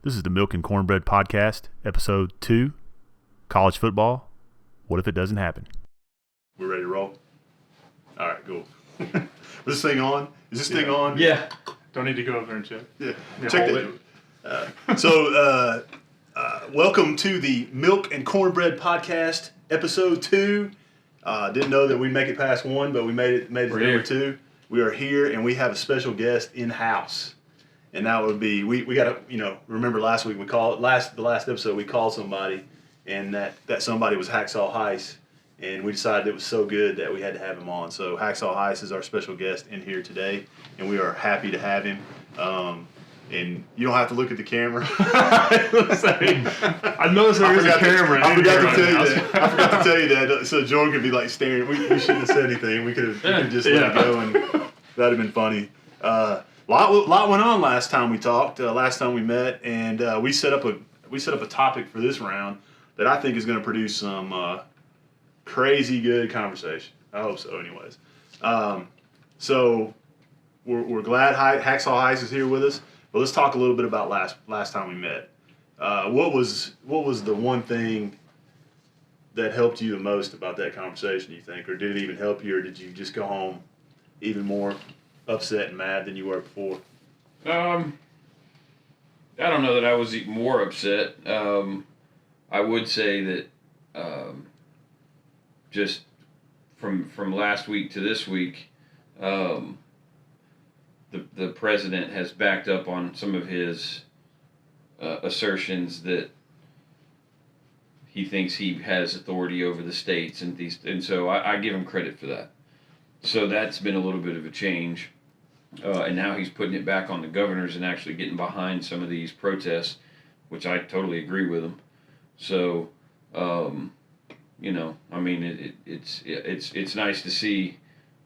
This is the Milk and Cornbread podcast, episode 2, college football. What if it doesn't happen? We're ready to roll? All right, cool. Is this thing on? Is this thing on? Yeah. Don't need to go over there and check. Yeah. Yeah, Check hold that. Welcome to the Milk and Cornbread podcast, episode 2. Didn't know that we'd make it past 1, but we made it to number 2. We are here, and we have a special guest in-house. And that would be, we got to, remember last week the last episode we called somebody, and that somebody was Hacksaw Heiss, and we decided it was so good that we had to have him on. So Hacksaw Heiss is our special guest in here today, and we are happy to have him. And you don't have to look at the camera. I noticed there is a camera. I forgot to tell you that. So Jordan could be like staring. We shouldn't have said anything. We could have just let it go, and that'd have been funny. Lot went on last time we talked. Last time we met, and we set up a topic for this round that I think is going to produce some crazy good conversation. I hope so, anyways. So we're glad Hacksaw Heiss is here with us. But let's talk a little bit about last time we met. What was the one thing that helped you the most about that conversation, you think? Or did it even help you, or did you just go home even more upset and mad than you were before? I don't know that I was even more upset. I would say that just from last week to this week, the president has backed up on some of his assertions that he thinks he has authority over the states and so I give him credit for that. So that's been a little bit of a change, and now he's putting it back on the governors and actually getting behind some of these protests, which I totally agree with him. So, it's nice to see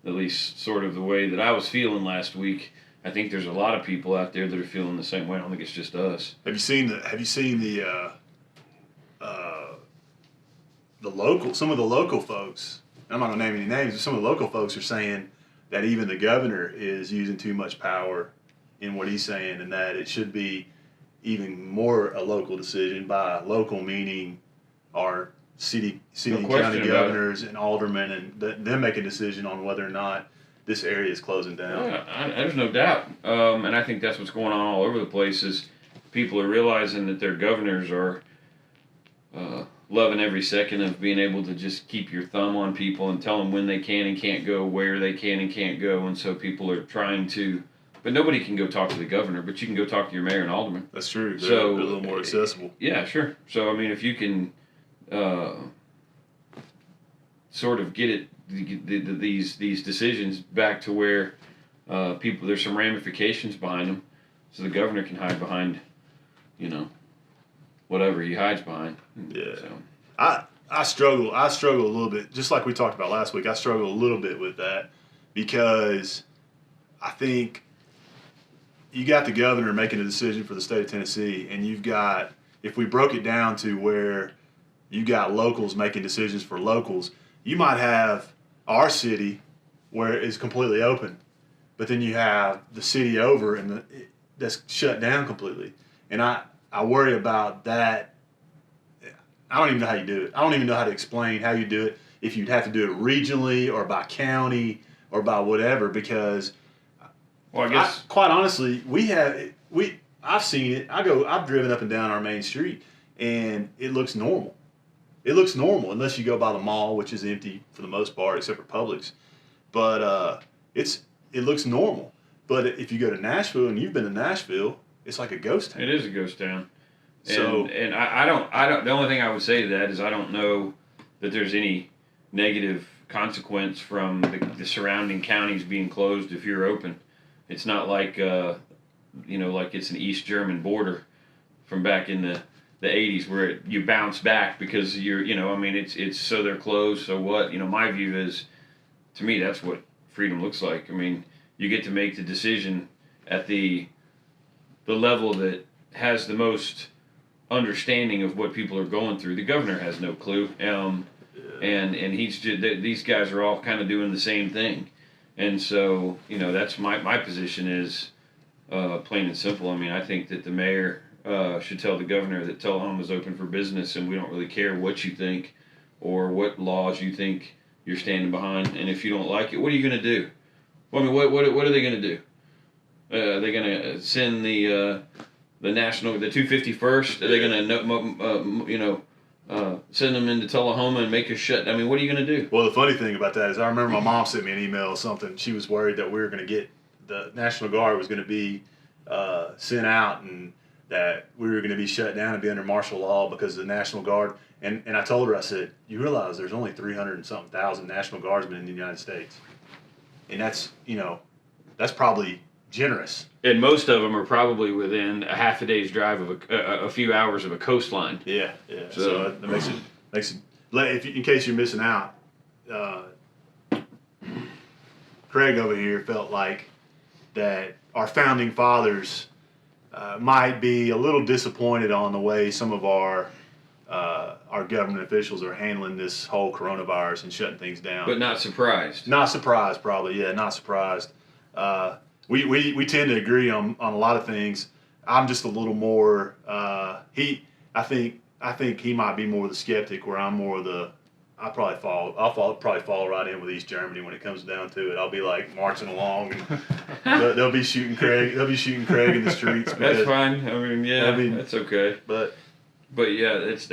at least sort of the way that I was feeling last week. I think there's a lot of people out there that are feeling the same way. I don't think it's just us. Have you seen some of the local folks? I'm not gonna name any names, but some of the local folks are saying that even the governor is using too much power in what he's saying, and that it should be even more a local decision. By local meaning our city and county governors and aldermen, and them make a decision on whether or not this area is closing down. Yeah, there's no doubt, and I think that's what's going on all over the place. Is people are realizing that their governors are loving every second of being able to just keep your thumb on people and tell them when they can and can't go, where they can and can't go, and so people are trying to. But nobody can go talk to the governor, but you can go talk to your mayor and alderman. That's true. They're So a little more accessible. Yeah, sure. So I mean, if you can sort of get it, these decisions back to where people, there's some ramifications behind them, so the governor can hide behind, whatever he hides behind. Yeah. So. I struggle a little bit, just like we talked about last week. I struggle a little bit with that because I think you got the governor making a decision for the state of Tennessee, and you've got, if we broke it down to where you got locals making decisions for locals, you might have our city where it's completely open, but then you have the city over and that's shut down completely. And I worry about that. I don't even know how you do it. I don't even know how to explain how you do it, if you'd have to do it regionally or by county or by whatever, because Well, I guess quite honestly, I've seen it. I've driven up and down our main street, and it looks normal. It looks normal unless you go by the mall, which is empty for the most part, except for Publix. But it looks normal. But if you go to Nashville, and you've been to Nashville, it's like a ghost town. it is a ghost town. So, and I don't. The only thing I would say to that is I don't know that there's any negative consequence from the surrounding counties being closed if you're open. It's not like like it's an East German border from back in the 80s where you bounce back because you're, it's so they're closed, so what? My view is, to me, that's what freedom looks like. I mean, you get to make the decision at the level that has the most understanding of what people are going through. The governor has no clue, and he's just, these guys are all kind of doing the same thing. And so, that's my position is plain and simple. I mean, I think that the mayor should tell the governor that Tullahoma's open for business, and we don't really care what you think or what laws you think you're standing behind. And if you don't like it, what are you going to do? Well, I mean, what are they going to do? Are they going to send the 251st? Are they going to send them into Tullahoma and make us shut? I mean, what are you going to do? Well, the funny thing about that is I remember my mom sent me an email or something. She was worried that we were going to get the National Guard was going to be sent out and that we were going to be shut down and be under martial law because of the National Guard. And I told her, I said, you realize there's only 300 and something thousand National Guardsmen in the United States. And that's probably generous. And most of them are probably within a half a day's drive of a few hours of a coastline. Yeah. So that makes it. In case you're missing out, Craig over here felt like that our founding fathers might be a little disappointed on the way some of our government officials are handling this whole coronavirus and shutting things down. But not surprised. Not surprised, probably. Yeah, not surprised. We tend to agree on a lot of things. I'm just a little more. I think he might be more the skeptic, where I'm more the. I'll probably fall right in with East Germany when it comes down to it. I'll be like marching along, and they'll be shooting Craig. They'll be shooting Craig in the streets. That's fine. I mean, that's okay. But yeah, that's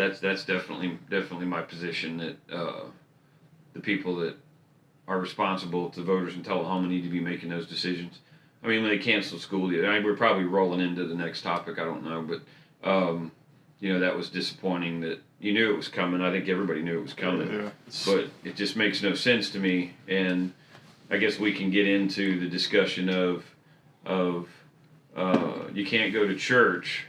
definitely my position that the people that are responsible to voters in Tullahoma need to be making those decisions. I mean, when they canceled school, we're probably rolling into the next topic. I don't know, but that was disappointing. That you knew it was coming. I think everybody knew it was coming, but it just makes no sense to me. And I guess we can get into the discussion of you can't go to church.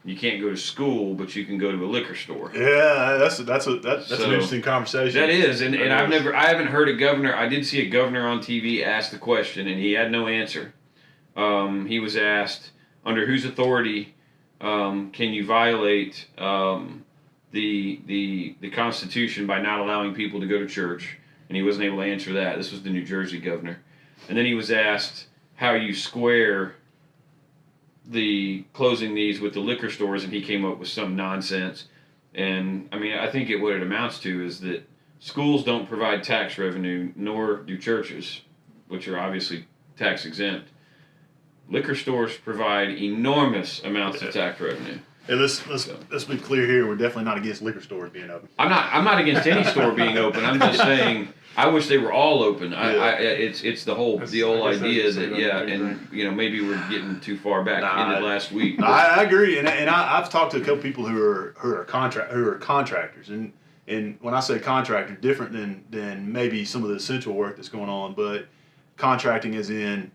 You can't go to school, but you can go to a liquor store. Yeah, that's an interesting conversation. That is, and I haven't heard a governor. I did see a governor on TV ask the question, and he had no answer. He was asked, under whose authority can you violate the Constitution by not allowing people to go to church? And he wasn't able to answer that. This was the New Jersey governor. And then he was asked how you square the closing these with the liquor stores, and he came up with some nonsense. And I mean, I think what it amounts to is that schools don't provide tax revenue, nor do churches, which are obviously tax exempt. Liquor stores provide enormous amounts of tax revenue. And let's be clear here. We're definitely not against liquor stores being open. I'm not against any store being open. I'm just saying I wish they were all open. It's the whole idea that and maybe we're getting too far back into last week. I agree, and I've talked to a couple people who are contractors, and when I say contractor, different than maybe some of the essential work that's going on, but contracting as in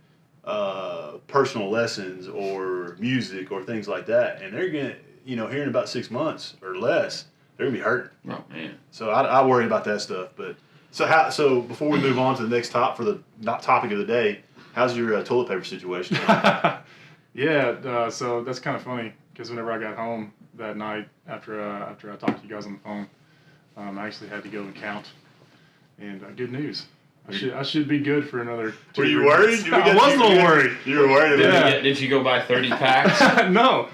personal lessons or music or things like that, and they're gonna here in about 6 months or less, they're gonna be hurting. Oh man! So I worry about that stuff, but. So before we move on to the next topic of the day, how's your toilet paper situation? Yeah, so that's kind of funny because whenever I got home that night after I talked to you guys on the phone, I actually had to go and count. And good news, I should be good for another 2 Were you worried? I was a little worried. You were worried about it? Did you go buy 30 packs? No.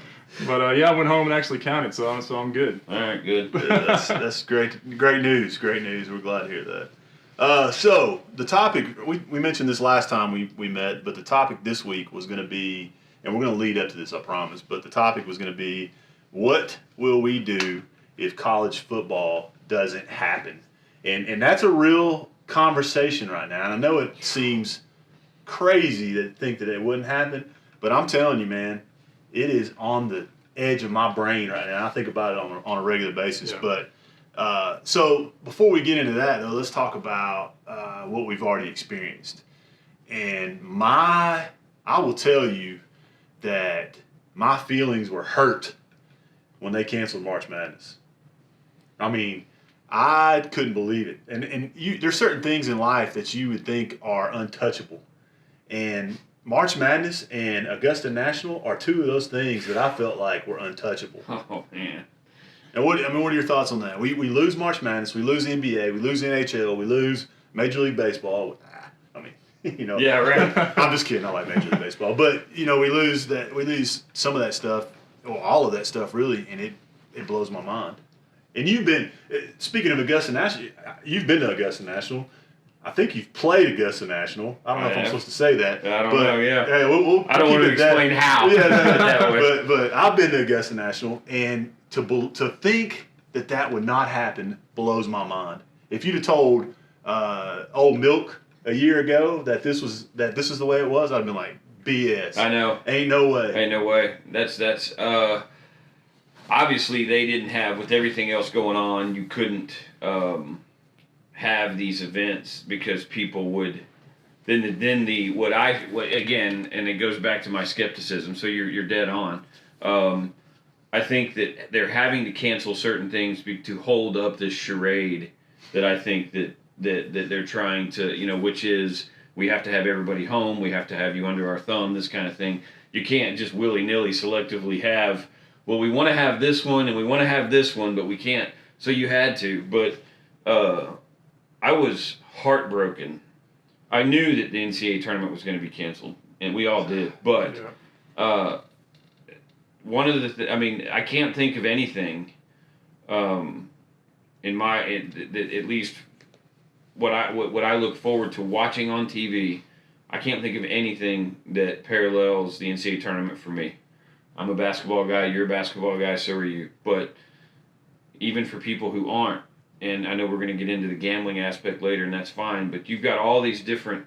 But I went home and actually counted, so I'm good. All right, good. Yeah, that's great news. Great news. We're glad to hear that. So the topic we mentioned this last time we met, but the topic this week was going to be, and we're going to lead up to this, I promise. But the topic was going to be, what will we do if college football doesn't happen? And that's a real conversation right now. And I know it seems crazy to think that it wouldn't happen, but I'm telling you, man. It is on the edge of my brain right now. I think about it on a regular basis. Yeah. But so before we get into that, though, let's talk about what we've already experienced. And I will tell you that my feelings were hurt when they canceled March Madness. I mean, I couldn't believe it. And there's certain things in life that you would think are untouchable, and March Madness and Augusta National are two of those things that I felt like were untouchable. Oh man! And what are your thoughts on that? We lose March Madness, we lose NBA, we lose NHL, we lose Major League Baseball. I mean, Yeah, right. I'm just kidding. I like Major League Baseball, but we lose some of that stuff all of that stuff really, and it blows my mind. And speaking of Augusta National, you've been to Augusta National. I think you've played Augusta National. I don't know if I'm supposed to say that. I don't know. Yeah. We'll I don't want to explain how. Yeah, that way. But I've been to Augusta National, and to think that would not happen blows my mind. If you'd have told old Milk a year ago that this is the way it was, I'd have been like, BS. I know. Ain't no way. Ain't no way. That's obviously they didn't have, with everything else going on, you couldn't have these events because people would again, and it goes back to my skepticism, so you're dead on. I think that they're having to cancel certain things to hold up this charade that I think that they're trying to, which is we have to have everybody home, we have to have you under our thumb, this kind of thing. You can't just willy-nilly selectively have, well, we want to have this one and we want to have this one, but we can't. So you had to. But I was heartbroken. I knew that the NCAA tournament was going to be canceled, and we all did. But one of the I can't think of anything at least what I look forward to watching on TV. I can't think of anything that parallels the NCAA tournament for me. I'm a basketball guy, you're a basketball guy, so are you. But even for people who aren't, and I know we're going to get into the gambling aspect later, and that's fine, but you've got all these different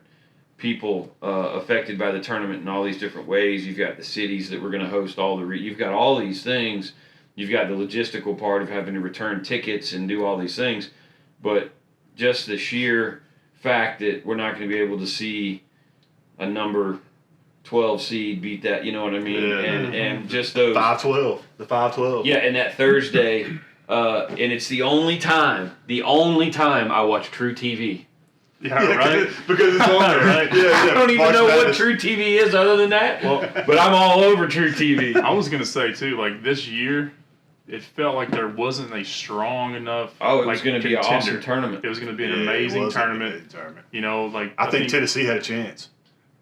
people affected by the tournament in all these different ways. You've got the cities that we're going to host you've got all these things. You've got the logistical part of having to return tickets and do all these things. But just the sheer fact that we're not going to be able to see a number 12 seed beat that, you know what I mean? Yeah. And just those 5-12, the 5-12. Yeah, and that Thursday, and it's the only time I watch True TV. Yeah, right. Because it's on there, right? Yeah. I don't even know what True TV is other than that. Well, but I'm all over True TV. I was gonna say too, like this year, it felt like there wasn't a strong enough. Oh, it was going to be an awesome tournament. It was going to be an amazing tournament. I think Tennessee had a chance.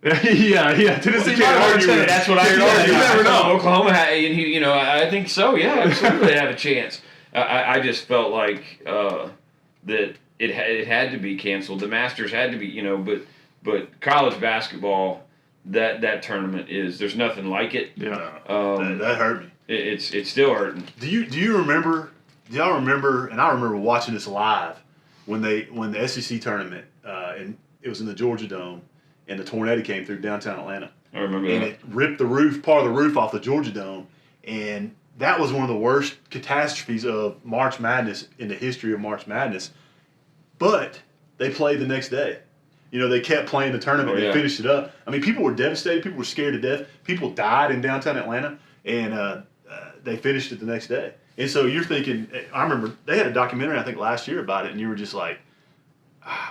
yeah. Tennessee might argue with it. That's what I heard. You never know. Oklahoma had, I think so. Yeah, absolutely they have a chance. I just felt like that it had to be canceled. The Masters had to be, but college basketball, that tournament there's nothing like it. Yeah. That hurt me. It's still hurting. Do y'all remember? And I remember watching this live when the SEC tournament and it was in the Georgia Dome, and the tornado came through downtown Atlanta. I remember and that. It ripped part of the roof off the Georgia Dome, and that was one of the worst catastrophes of March Madness in the history of March Madness. But they played the next day. They kept playing the tournament. They finished it up. I mean, people were devastated. People were scared to death. People died in downtown Atlanta, and they finished it the next day. And so you're thinking, I remember they had a documentary, I think, last year about it, and you were just like,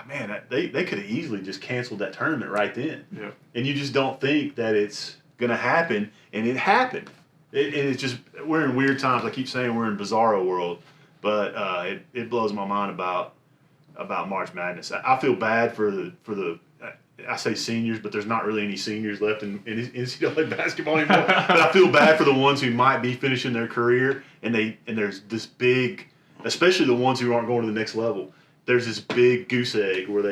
man, they could have easily just canceled that tournament right then. Yeah. And you just don't think that it's going to happen, and it happened. And it's just, we're in weird times. I keep saying we're in bizarro world, but it blows my mind about March Madness. I feel bad for the I say seniors, but there's not really any seniors left in NCAA basketball anymore. But I feel bad for the ones who might be finishing their career, and there's this big, especially the ones who aren't going to the next level. There's this big goose egg where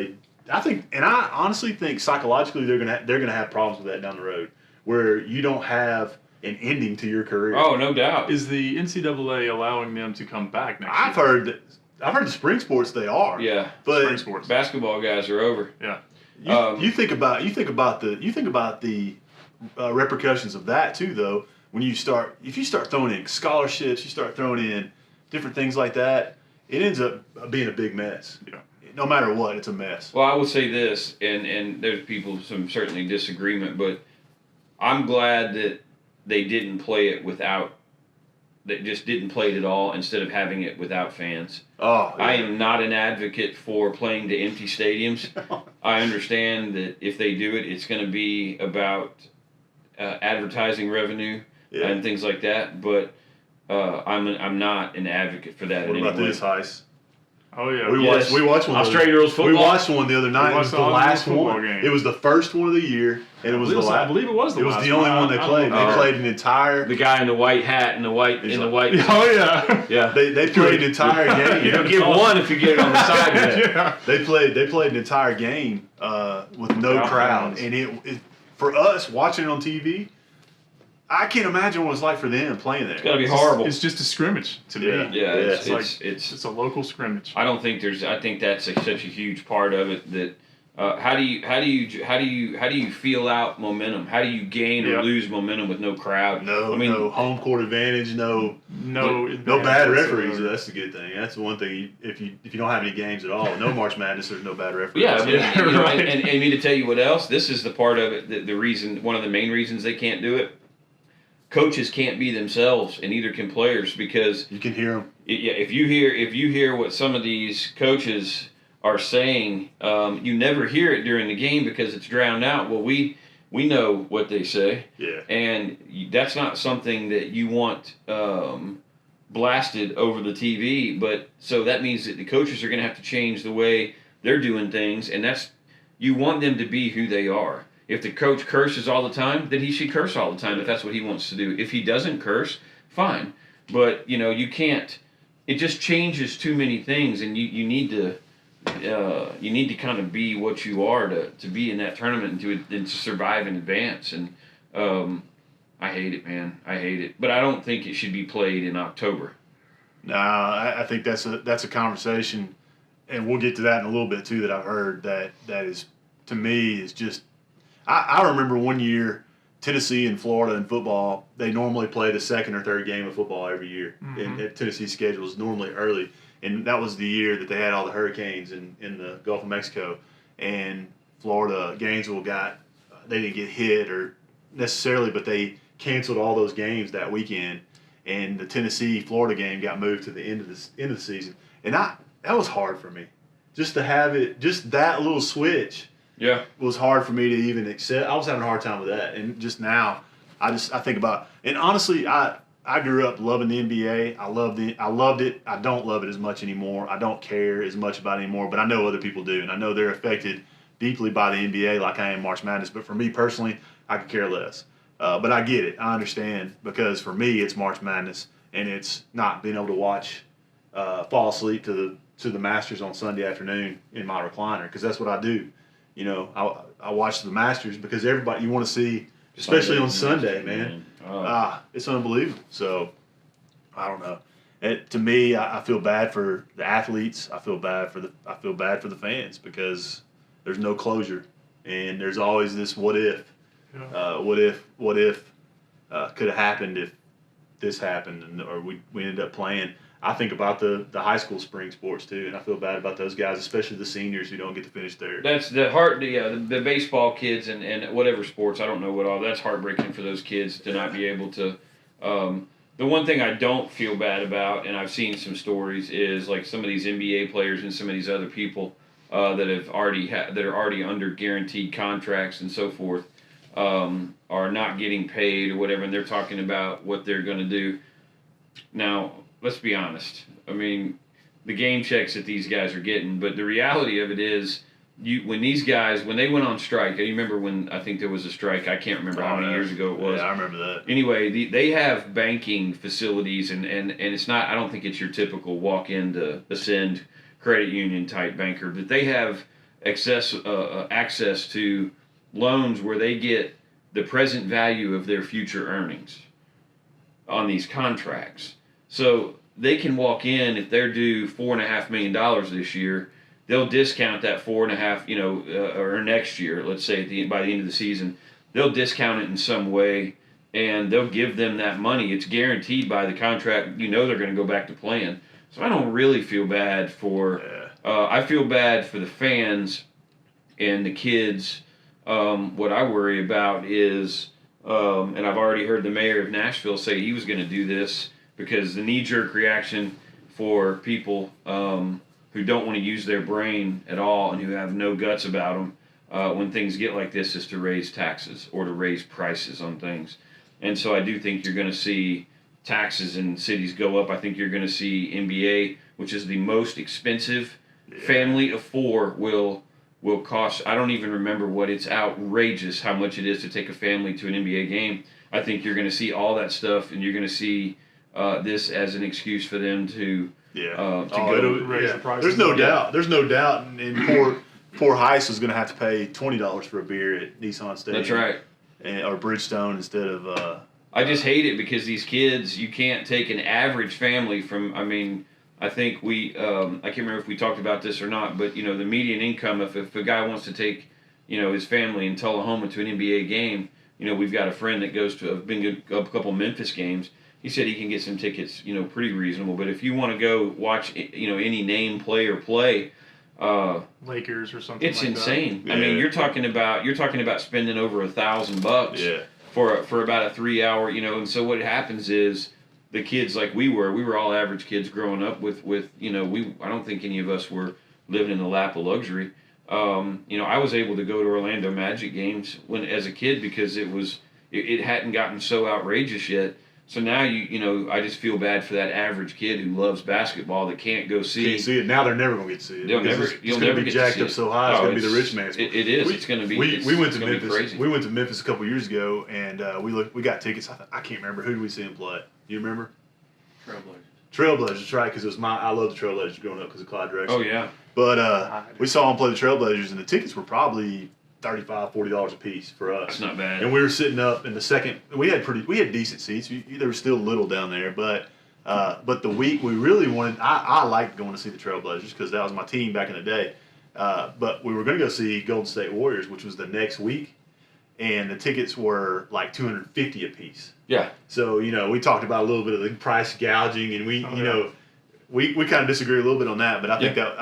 I honestly think psychologically they're gonna have problems with that down the road, where you don't have an ending to your career. Oh, no doubt. Is the NCAA allowing them to come back next year? I've heard the spring sports they are. Yeah, but spring sports. Basketball guys are over. Yeah. You think about the repercussions of that too, though. If you start throwing in scholarships, you start throwing in different things like that, it ends up being a big mess. Yeah. No matter what, it's a mess. Well, I will say this, and there's some certainly disagreement, but I'm glad that they didn't play it without. They just didn't play it at all instead of having it without fans. Oh, yeah. I am not an advocate for playing to empty stadiums. I understand that if they do it, it's going to be about advertising revenue and things like that. But I'm not an advocate for that. What in about any way. this, Heist? Oh yeah. We Yes. watched one. Australian rules We football. watched one the other night. It was the last one. Game. It was the first one of the year, and it was the last. I believe it was the last. It was the only one they played. They played an entire. The guy in the white hat and the white Oh yeah. Yeah. They played an entire game. You don't get one if you get it on the side of it. Yeah. They played an entire game with no crowd, and it for us watching it on TV. I can't imagine what it's like for them playing there. It's got to be horrible. It's just a scrimmage to me. Yeah, It's a local scrimmage. I don't think there's. I think that's such a huge part of it. That how do you feel out momentum? How do you gain or lose momentum with no crowd? No home court advantage. No bad referees. That's the good thing. That's the one thing. If you don't have any games at all, no March Madness, there's no bad referees. Yeah, and me to tell you what else. This is the part of it. The reason, one of the main reasons they can't do it. Coaches can't be themselves, and neither can players, because you can hear them. Yeah, if you hear what some of these coaches are saying, you never hear it during the game because it's drowned out. Well, we know what they say, and that's not something that you want blasted over the TV. But so that means that the coaches are going to have to change the way they're doing things, and you want them to be who they are. If the coach curses all the time, then he should curse all the time if that's what he wants to do. If he doesn't curse, fine. But, you can't. It just changes too many things, and you need to kind of be what you are to be in that tournament and to survive and advance. And I hate it, man. I hate it. But I don't think it should be played in October. No, I think that's a conversation, and we'll get to that in a little bit too. That I've heard that is, to me, is just. I remember one year, Tennessee and Florida in football, they normally play the second or third game of football every year. Mm-hmm. And Tennessee's schedule is normally early. And that was the year that they had all the hurricanes in the Gulf of Mexico. And Florida, Gainesville they didn't get hit or necessarily, but they canceled all those games that weekend. And the Tennessee-Florida game got moved to the end of the season. And that was hard for me. Just to have it, just that little switch. Yeah, was hard for me to even accept. I was having a hard time with that, and just now, I think about. And honestly, I grew up loving the NBA. I loved it. I don't love it as much anymore. I don't care as much about it anymore. But I know other people do, and I know they're affected deeply by the NBA, like I am March Madness. But for me personally, I could care less. But I get it. I understand, because for me, it's March Madness, and it's not being able to watch, fall asleep to the Masters on Sunday afternoon in my recliner, because that's what I do. I watch the Masters because everybody, you want to see, especially on Sunday, man. It's unbelievable. So, I don't know. To me, I feel bad for the athletes. I feel bad for the fans, because there's no closure, and there's always this what if. What if could have happened if this happened, or we ended up playing. I think about the high school spring sports too, and I feel bad about those guys, especially the seniors who don't get to finish their. That's the baseball kids and whatever sports, I don't know what all. That's heartbreaking for those kids to not be able to. The one thing I don't feel bad about, and I've seen some stories, is like some of these NBA players and some of these other people that are already under guaranteed contracts and so forth, are not getting paid or whatever, and they're talking about what they're going to do. Now, let's be honest. I mean, the game checks that these guys are getting, but the reality of it is, when they went on strike, you remember when I think there was a strike, I can't remember how many years ago it was. Yeah, I remember that. Anyway, they have banking facilities, and it's not, I don't think it's your typical walk into Ascend credit union type banker, but they have access to loans where they get the present value of their future earnings on these contracts. So they can walk in, if they're due $4.5 million this year, they'll discount that 4.5, or next year, let's say by the end of the season, they'll discount it in some way, and they'll give them that money. It's guaranteed by the contract. They're going to go back to playing. So I don't really feel bad for. I feel bad for the fans and the kids. What I worry about is, and I've already heard the mayor of Nashville say he was going to do this, because the knee-jerk reaction for people who don't want to use their brain at all and who have no guts about them when things get like this is to raise taxes or to raise prices on things. And so I do think you're going to see taxes in cities go up, I think you're going to see NBA, which is the most expensive family of four, will cost. I don't even remember what it's outrageous how much it is to take a family to an NBA game. I think you're going to see all that stuff, and you're going to see this as an excuse for them to go raise the prices. There's no doubt. There's no doubt. And poor Heist is going to have to pay $20 for a beer at Nissan Stadium. That's right. Or Bridgestone instead of. I just hate it because these kids, you can't take an average family from. I mean, I think we. I can't remember if we talked about this or not, but the median income. If a guy wants to take, his family in Tullahoma to an NBA game, we've got a friend that goes to. I've been to a couple Memphis games. He said he can get some tickets, pretty reasonable. But if you want to go watch, any name player play, Lakers or something, it's like insane. Yeah. I mean, you're talking about spending over $1,000 for about a 3 hour, And so what happens is the kids like we were all average kids growing up with I don't think any of us were living in the lap of luxury. I was able to go to Orlando Magic games as a kid because it hadn't gotten so outrageous yet. So now I just feel bad for that average kid who loves basketball that can't go see. Can't see it now. They're never going to get to see it. You'll It's never going to be get to jacked see up it. so high. It's going to be the rich man's. It is. It's going to be. We went to gonna be Memphis. crazy. We went to Memphis a couple years ago, and we got tickets. I can't remember who did we see him play. Do you remember? Trailblazers, right? Because it was I love the Trailblazers growing up because of Clyde Drexler. Oh yeah. But we saw him play the Trailblazers, and the tickets were probably $35, $40 a piece for us. That's not bad. And we were sitting up in the second. We had decent seats. There was still little down there, but the week we really wanted. I liked going to see the Trailblazers because that was my team back in the day. But we were going to go see Golden State Warriors, which was the next week, and the tickets were like $250 a piece. Yeah. So we talked about a little bit of the price gouging, and we kind of disagree a little bit on that. But I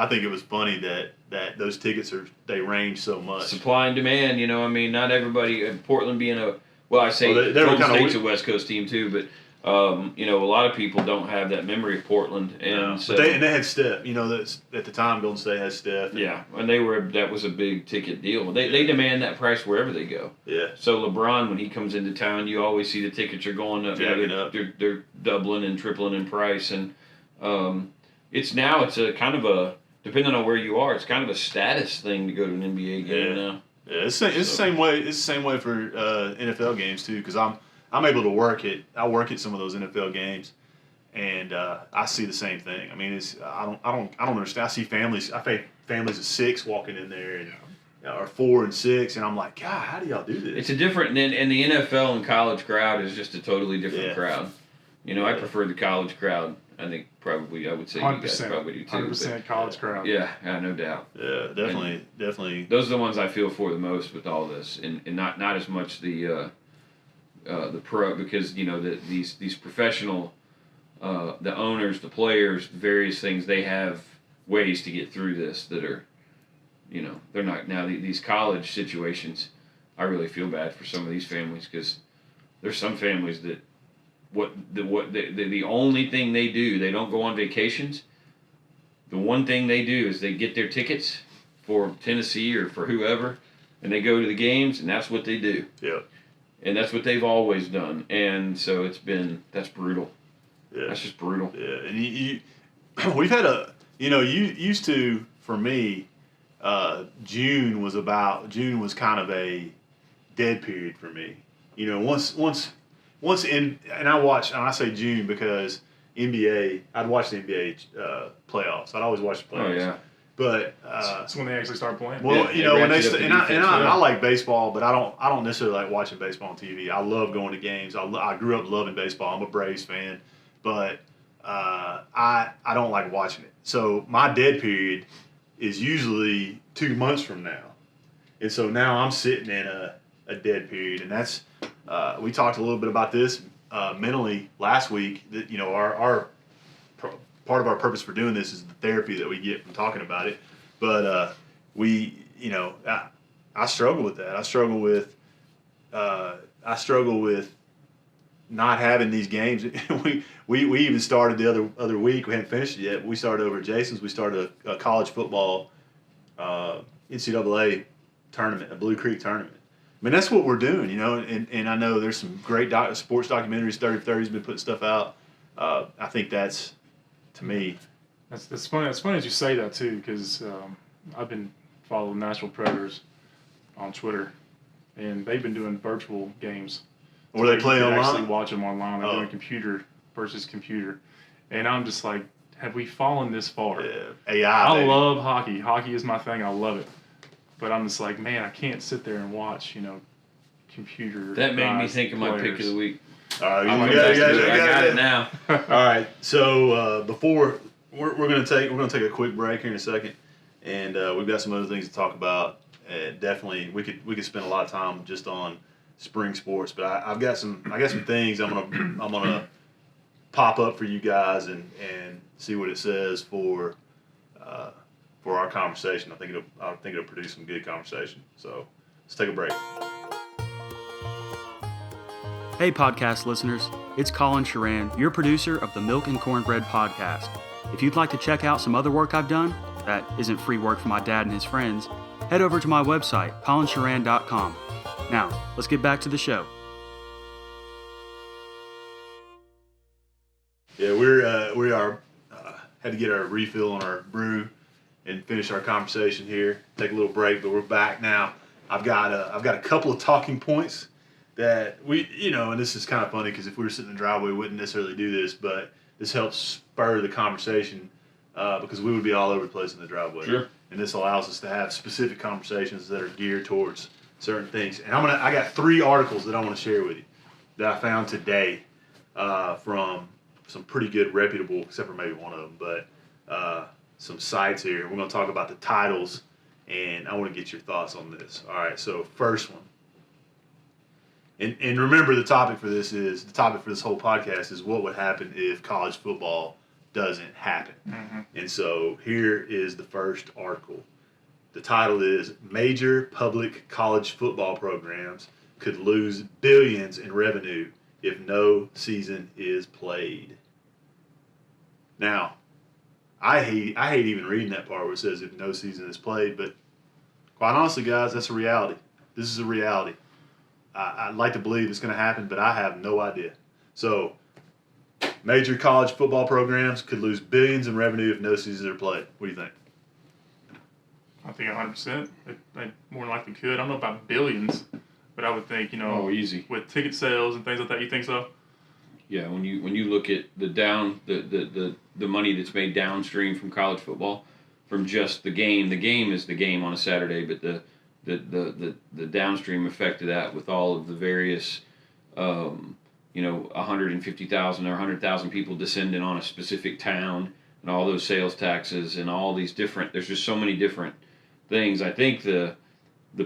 think it was funny that those tickets they range so much. Supply and demand, not everybody. Portland being Golden State's a West Coast team too, but a lot of people don't have that memory of Portland, and so but they had Steph. At the time Golden State had Steph. Yeah, and that was a big ticket deal. They demand that price wherever they go. Yeah. So LeBron, when he comes into town, you always see the tickets are going up. They're doubling and tripling in price, and it's a kind of a, depending on where you are, it's kind of a status thing to go to an NBA game now. Yeah, it's the same way. It's the same way for NFL games too, because I'm able to work it. I work at some of those NFL games, and I see the same thing. I mean, I don't understand. I see families. I think families of 6 walking in there, and or 4 and 6, and I'm like, God, how do y'all do this? It's a different, and the NFL and college crowd is just a totally different crowd. I prefer the college crowd. I think probably I would say 100%, you guys probably do too. 100% college crowd. Yeah, no doubt. Yeah, definitely. Those are the ones I feel for the most with all this, and not as much the pro, because these professional, the owners, the players, various things, they have ways to get through this that are, they're not now these college situations. I really feel bad for some of these families because there's some families that. The only thing they do, they don't go on vacations. The one thing they do is they get their tickets for Tennessee or for whoever, and they go to the games, and that's what they do. Yeah. And that's what they've always done. And so that's brutal. Yeah. That's just brutal. Yeah. And we've had you used to, for me, June was kind of a dead period for me. Once and I watch, and I say June because NBA, I'd watch the NBA playoffs. I'd always watch the playoffs. Oh yeah. But it's when they actually start playing. Well, when they I I like baseball, but I don't necessarily like watching baseball on TV. I love going to games. I grew up loving baseball. I'm a Braves fan, but I don't like watching it. So my dead period is usually 2 months from now, and so now I'm sitting in a dead period, and that's. We talked a little bit about this mentally last week. That our part of our purpose for doing this is the therapy that we get from talking about it. But I struggle with that. I struggle with not having these games. we even started the other week. We haven't finished it yet. But we started over at Jason's. We started a college football NCAA tournament, a Blue Creek tournament. mean, that's what we're doing, and I know there's some great sports documentaries. 30 for 30's been putting stuff out. I think that's, to me. That's funny. It's funny as you say that too, because I've been following Nashville Predators on Twitter, and they've been doing virtual games. Where they play online? Actually watch them online. They're doing computer versus computer, and I'm just like, have we fallen this far? Yeah, AI. I love hockey. Hockey is my thing. I love it, but I'm just like, man, I can't sit there and watch, computer. That made me think of my pick of the week. All right, I got it now. All right, so before we're gonna take a quick break here in a second, and we've got some other things to talk about. Definitely, we could spend a lot of time just on spring sports, but I got some things I'm gonna pop up for you guys and see what it says for our conversation. I think it'll produce some good conversation. So let's take a break. Hey podcast listeners, it's Colin Shuran, your producer of the Milk and Cornbread podcast. If you'd like to check out some other work I've done that isn't free work for my dad and his friends, head over to my website, colinshuran.com. Now, let's get back to the show. Yeah, we had to get our refill on our brew and finish our conversation here. Take a little break, but we're back now. I've got a couple of talking points that and this is kind of funny because if we were sitting in the driveway, we wouldn't necessarily do this, but this helps spur the conversation because we would be all over the place in the driveway. Sure. And this allows us to have specific conversations that are geared towards certain things. And I got 3 articles that I want to share with you that I found today from some pretty good reputable, except for maybe one of them, but some sites here. We're going to talk about the titles, and I want to get your thoughts on this. All right, so first one. And remember, the topic for this whole podcast is what would happen if college football doesn't happen. Mm-hmm. And so here is the first article. The title is Major Public College Football Programs Could Lose Billions in Revenue If No Season Is Played. Now, I hate even reading that part where it says if no season is played, but quite honestly, guys, that's a reality. This is a reality. I'd like to believe it's going to happen, but I have no idea. So, major college football programs could lose billions in revenue if no seasons are played. What do you think? I think 100%. They more than likely could. I don't know about billions, but I would think, easy. With ticket sales and things like that, you think so? Yeah, when you look at the money that's made downstream from college football, from just the game is the game on a Saturday, but the downstream effect of that with all of the various 150,000 or 100,000 people descending on a specific town and all those sales taxes and all these different, there's just so many different things. I think the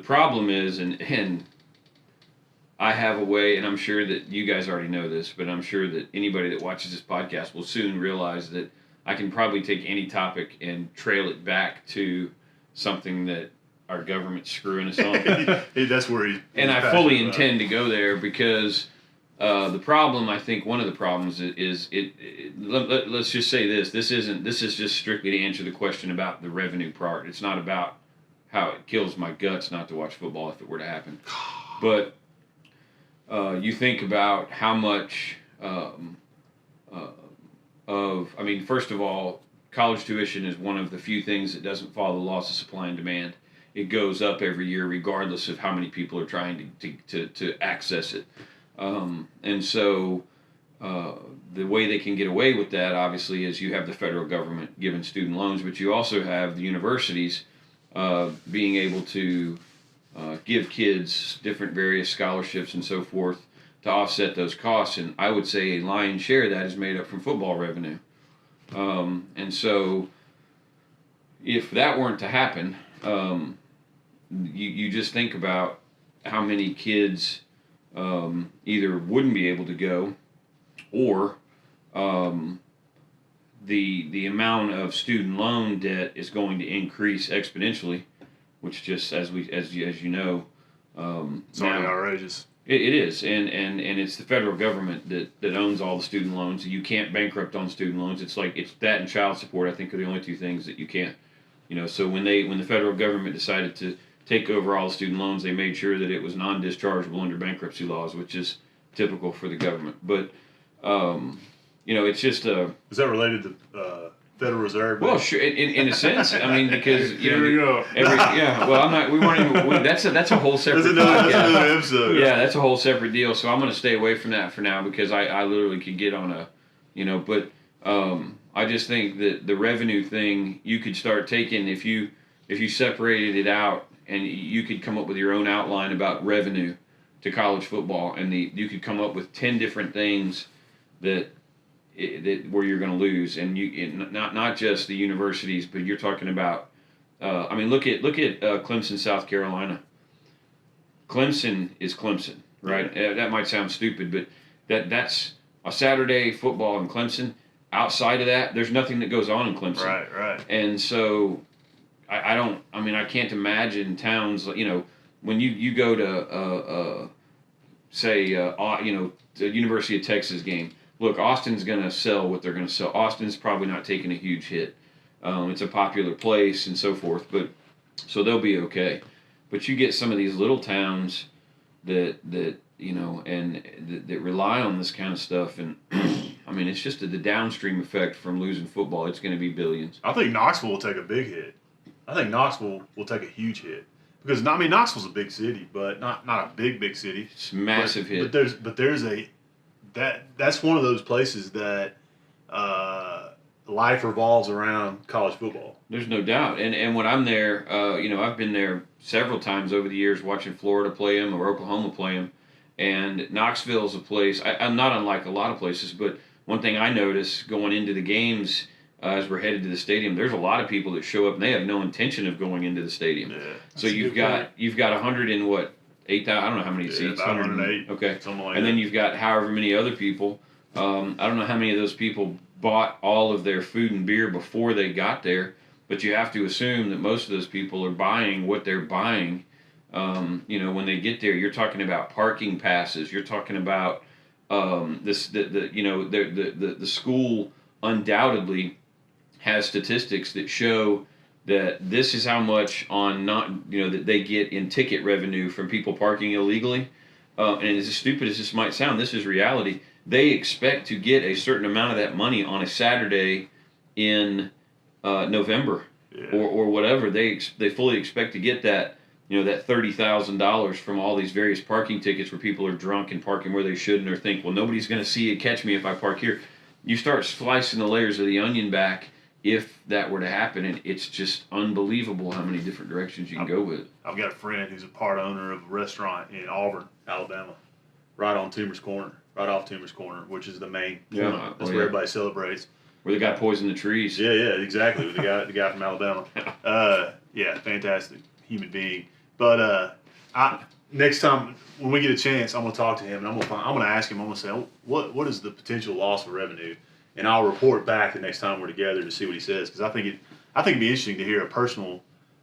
problem is, and I have a way, and I'm sure that you guys already know this, but I'm sure that anybody that watches this podcast will soon realize that I can probably take any topic and trail it back to something that our government's screwing us on. That's where he. And I fully intend to go there because the problem, I think, one of the problems is let's just say this. This is just strictly to answer the question about the revenue part. It's not about how it kills my guts not to watch football if it were to happen. But you think about how much first of all, college tuition is one of the few things that doesn't follow the laws of supply and demand. It goes up every year regardless of how many people are trying to access it. And so the way they can get away with that, obviously, is you have the federal government giving student loans, but you also have the universities being able to give kids different various scholarships and so forth to offset those costs. And I would say a lion's share of that is made up from football revenue. And so if that weren't to happen, you just think about how many kids either wouldn't be able to go, or the amount of student loan debt is going to increase exponentially, which just as you know, it's already outrageous. It is, and it's the federal government that owns all the student loans. You can't bankrupt on student loans. It's that and child support, I think, are the only two things that you can't. So when the federal government decided to take over all the student loans, they made sure that it was non-dischargeable under bankruptcy laws, which is typical for the government. But it's just Is that related to Federal Reserve? Well, sure, in a sense. I mean, because Here we go. Well, I'm not. We weren't even. That's a whole separate. That's another episode. Yeah, that's a whole separate deal. So I'm going to stay away from that for now because I literally could get on a, But I just think that the revenue thing you could start taking if you separated it out and you could come up with your own outline about revenue to college football and you could come up with 10 different things that where you're going to lose, and not just the universities, but you're talking about. Look at Clemson, South Carolina. Clemson is Clemson, right? Yeah. That might sound stupid, but that's a Saturday football in Clemson. Outside of that, there's nothing that goes on in Clemson. Right. And so, I can't imagine towns. When you go to the University of Texas game. Look, Austin's going to sell what they're going to sell. Austin's probably not taking a huge hit. It's a popular place and so forth, so they'll be okay. But you get some of these little towns that rely on this kind of stuff, and it's just the downstream effect from losing football. It's going to be billions. I think Knoxville will take a big hit. I think Knoxville will take a huge hit because Knoxville's a big city, but not a big city. It's a massive hit. But there's that's one of those places that life revolves around college football. There's no doubt. And when I'm there, I've been there several times over the years watching Florida play them or Oklahoma play them. And Knoxville's a place, I'm not unlike a lot of places, but one thing I notice going into the games as we're headed to the stadium, there's a lot of people that show up and they have no intention of going into the stadium. Yeah, so you've got 100 and what? 8,000, I don't know how many seats. About 108. Okay. Something like and that. then you've got however many other people. I don't know how many of those people bought all of their food and beer before they got there, but you have to assume that most of those people are buying what they're buying. When they get there, you're talking about parking passes. You're talking about the school undoubtedly has statistics that show that this is how much that they get in ticket revenue from people parking illegally. And as stupid as this might sound, this is reality. They expect to get a certain amount of that money on a Saturday in November or whatever. They fully expect to get that that $30,000 from all these various parking tickets where people are drunk and parking where they shouldn't or think, well, nobody's going to see it, catch me if I park here. You start slicing the layers of the onion back. If that were to happen, and it's just unbelievable how many different directions you can go with it. I've got a friend who's a part owner of a restaurant in Auburn, Alabama, right off Toomer's Corner, which is the main point. That's where everybody celebrates. Where the guy poisoned the trees. Yeah, exactly. The guy from Alabama. Fantastic human being. But next time when we get a chance, I'm gonna talk to him and I'm gonna ask him. I'm gonna say, what is the potential loss of revenue? And I'll report back the next time we're together to see what he says, because I think it'd be interesting to hear a personal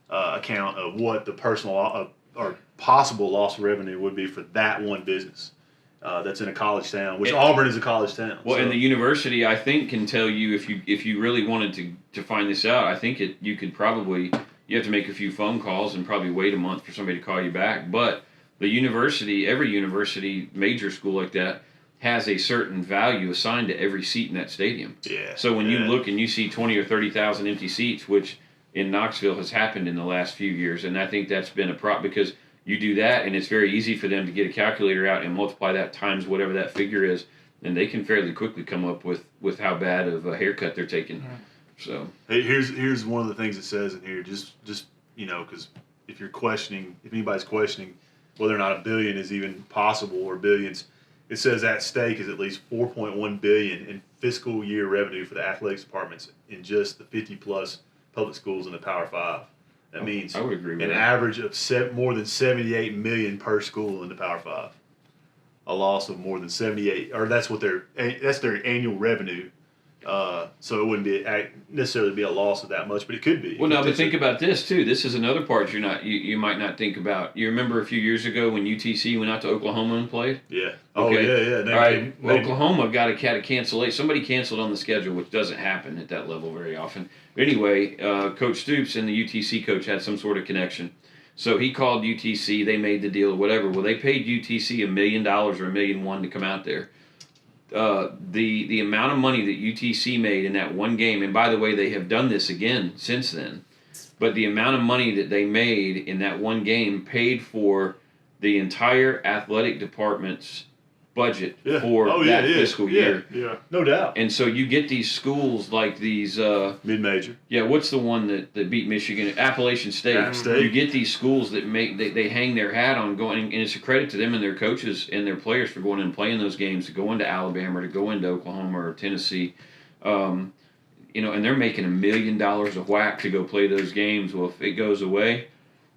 account of what the personal or possible loss of revenue would be for that one business that's in a college town, which Auburn is a college town. Well, and the university, I think, can tell you if you really wanted to find this out. I think you have to make a few phone calls and probably wait a month for somebody to call you back. But the university, every university, major school like that, has a certain value assigned to every seat in that stadium. Yeah. So when you look and you see 20 or 30,000 empty seats, which in Knoxville has happened in the last few years, and I think that's been a problem because you do that, and it's very easy for them to get a calculator out and multiply that times whatever that figure is, and they can fairly quickly come up with how bad of a haircut they're taking. Mm-hmm. So here's one of the things it says in here. Just because if anybody's questioning whether or not $1 billion is even possible or billions. It says at stake is at least $4.1 billion in fiscal year revenue for the athletics departments in just the 50+ public schools in the Power 5. That means I would agree with an that. average of more than $78 million per school in the Power 5. A loss of more than 78, or that's their annual revenue. So it wouldn't be necessarily be a loss of that much, but it could be. Well, now, but think about this too. This is another part you might not think about. You remember a few years ago when UTC went out to Oklahoma and played? Yeah. Okay. Oh, yeah. All right. Oklahoma got a cancellation. Somebody canceled on the schedule, which doesn't happen at that level very often. But anyway, Coach Stoops and the UTC coach had some sort of connection. So he called UTC. They made the deal or whatever. Well, they paid UTC $1 million or $1.1 million to come out there. The amount of money that UTC made in that one game, and by the way, they have done this again since then. But the amount of money that they made in that one game paid for the entire athletic department's budget for that fiscal year. Yeah, no doubt. And so you get these schools like these mid-major. Yeah, what's the one that beat Michigan? Appalachian State. App State. You get these schools that they hang their hat on going, and it's a credit to them and their coaches and their players for going and playing those games, to go into Alabama, to go into Oklahoma or Tennessee. And they're making $1 million a whack to go play those games. Well, if it goes away,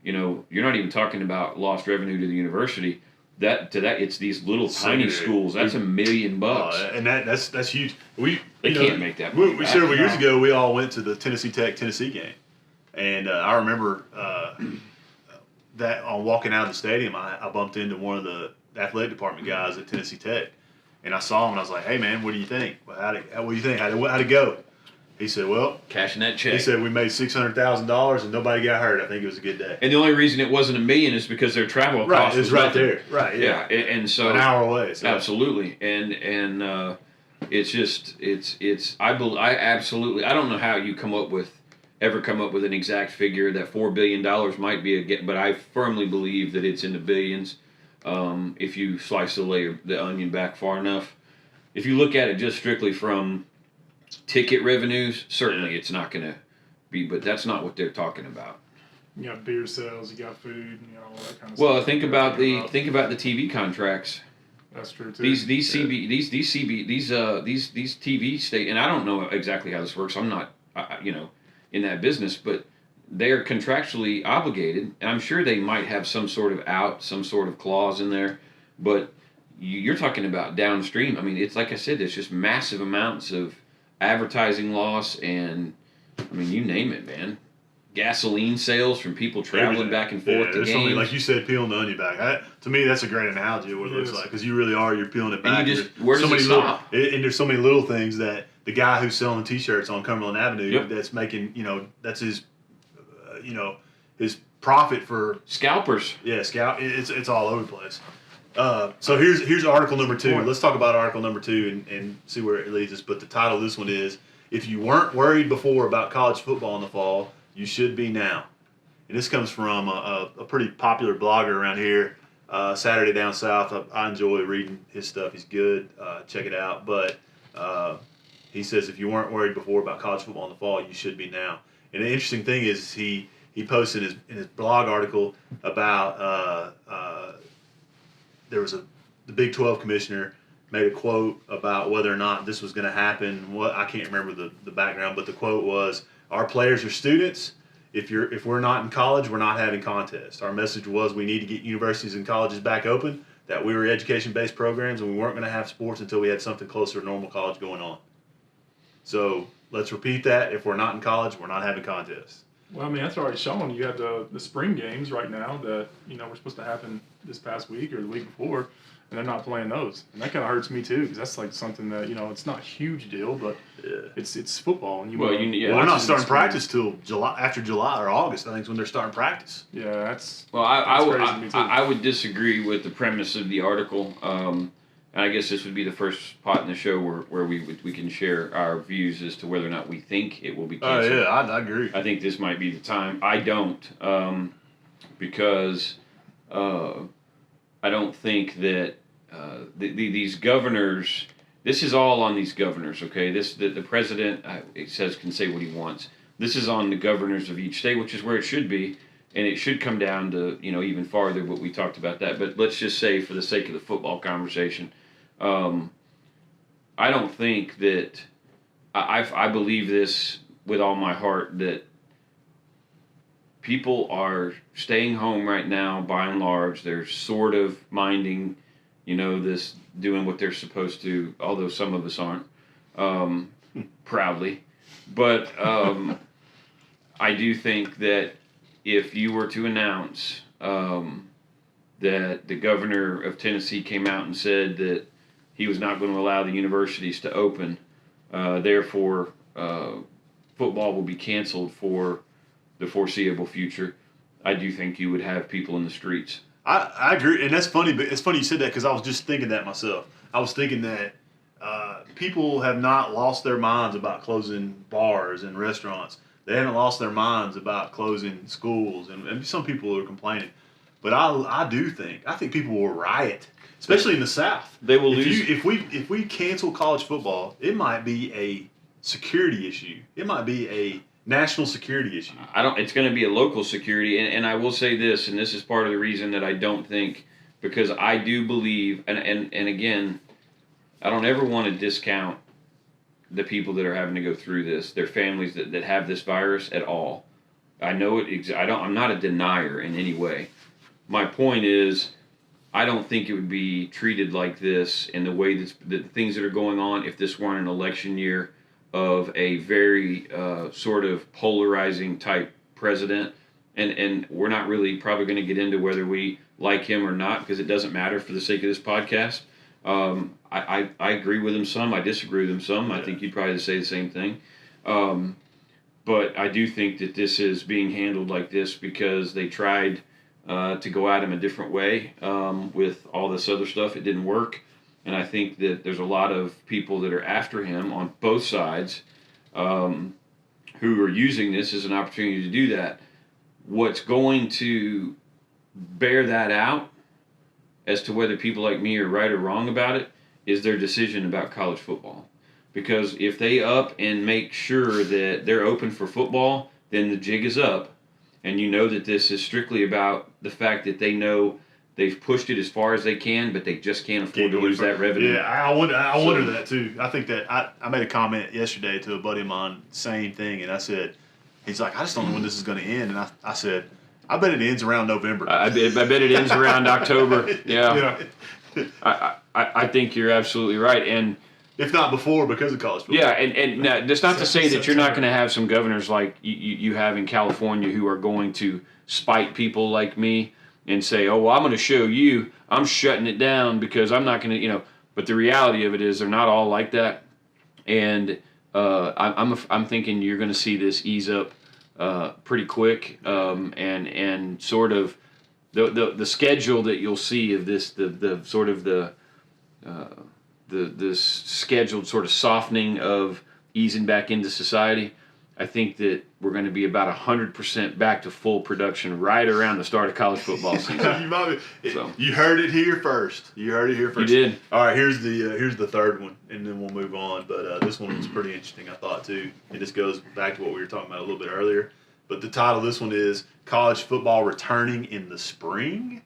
you're not even talking about lost revenue to the university. It's these little tiny schools. That's $1 million, and that's huge. They can't make that. We several years ago, we all went to the Tennessee game, and I remember that on walking out of the stadium, I bumped into one of the athletic department guys at Tennessee Tech, and I saw him, and I was like, "Hey, man, what do you think? What do you think? How'd it go?" He said, "Well, cashing that check." He said, "We made $600,000 and nobody got hurt. I think it was a good day." And the only reason it wasn't $1 million is because their travel cost was right nothing. there. Right. Yeah. And so an hour away. So. Absolutely. And it's just I absolutely, I don't know how you ever come up with an exact figure that $4 billion might be but I firmly believe that it's in the billions. If you slice the onion back far enough, if you look at it just strictly from ticket revenues, certainly it's not going to be, but that's not what they're talking about. You got beer sales, you got food, all that kind of stuff. Well, think about the TV contracts. That's true too. These TV state, and I don't know exactly how this works. I'm not in that business, but they're contractually obligated, and I'm sure they might have some sort of clause in there, but you're talking about downstream. I mean, it's like I said, there's just massive amounts of advertising loss, and I mean, you name it, man. Gasoline sales from people traveling back and forth to games. Something, like you said, peeling the onion back. To me, that's a great analogy of what it looks like, because you really are. You're peeling it back. And where does it stop? And there's so many little things that the guy who's selling T-shirts on Cumberland Avenue, that's making, that's his, his profit for scalpers. Yeah, It's all over the place. So here's article number 2. Let's talk about article number 2 and see where it leads us. But the title of this one is, "If you weren't worried before about college football in the fall, you should be now." And this comes from a pretty popular blogger around here, Saturday Down South. I enjoy reading his stuff. He's good. Check it out. But he says, if you weren't worried before about college football in the fall, you should be now. And the interesting thing is he posted in his blog article about there was the Big 12 commissioner made a quote about whether or not this was going to happen. I can't remember the background, but the quote was, "Our players are students. If we're not in college, we're not having contests. Our message was we need to get universities and colleges back open, that we were education-based programs, and we weren't going to have sports until we had something closer to normal college going on." So let's repeat that. If we're not in college, we're not having contests. Well, I mean, that's already shown. You had the spring games right now that, were supposed to happen this past week or the week before, and they're not playing those. And that kind of hurts me, too, because that's like something that, it's not a huge deal, but it's football. And they're not starting practice till after July or August, I think, is when they're starting practice. Yeah, that's Well, I would disagree with the premise of the article. And I guess this would be the first spot in the show where we can share our views as to whether or not we think it will be canceled. Oh, yeah, I agree. I think this might be the time. I don't, because I don't think that these governors, this is all on these governors, okay? The president, it says, can say what he wants. This is on the governors of each state, which is where it should be. And it should come down to, even farther, but we talked about that. But let's just say, for the sake of the football conversation, I don't think that, I believe this with all my heart, that people are staying home right now, by and large. They're sort of minding, this, doing what they're supposed to, although some of us aren't, proudly. But I do think that if you were to announce that the governor of Tennessee came out and said that he was not going to allow the universities to open, therefore football will be canceled for the foreseeable future, I do think you would have people in the streets. I agree, and that's funny. But it's funny you said that because I was just thinking that myself. I was thinking that people have not lost their minds about closing bars and restaurants. They haven't lost their minds about closing schools, and some people are complaining. But I think people will riot, especially in the South. They will lose. If we cancel college football, it might be a security issue. It might be a national security issue. It's going to be a local security, and I will say this, and this is part of the reason that I don't think, because I do believe, and again, I don't ever want to discount the people that are having to go through this, their families that have this virus at all. I know it. I'm not a denier in any way. My point is, I don't think it would be treated like this in the way the things that are going on if this weren't an election year of a very sort of polarizing type president. And we're not really probably going to get into whether we like him or not, because it doesn't matter for the sake of this podcast. I agree with him some. I disagree with him some. I think you'd probably say the same thing. But I do think that this is being handled like this because they tried to go at him a different way with all this other stuff. It didn't work. And I think that there's a lot of people that are after him on both sides who are using this as an opportunity to do that. What's going to bear that out as to whether people like me are right or wrong about it is their decision about college football. Because if they up and make sure that they're open for football, then the jig is up. And you know that this is strictly about the fact that they know they've pushed it as far as they can, but they just can't afford to lose that revenue. Yeah, I wonder that too. I think that I made a comment yesterday to a buddy of mine, same thing, and I said, he's like, I just don't know when this is going to end. And I said, I bet it ends around November. I bet it ends around October. Yeah. I think you're absolutely right. And if not before, because of college football. Yeah, and that's not to say that you're not going to have some governors like you have in California who are going to spite people like me and say, oh, well, I'm going to show you, I'm shutting it down because I'm not going to, But the reality of it is they're not all like that. And I'm thinking you're going to see this ease up pretty quick, and sort of the schedule that you'll see of this, the sort of the scheduled sort of softening of easing back into society. I think that we're going to be about 100% back to full production right around the start of college football season. You heard it here first. You did. All right, here's the third one, and then we'll move on. But this one was pretty interesting, I thought, too. It just goes back to what we were talking about a little bit earlier. But the title of this one is College Football Returning in the Spring.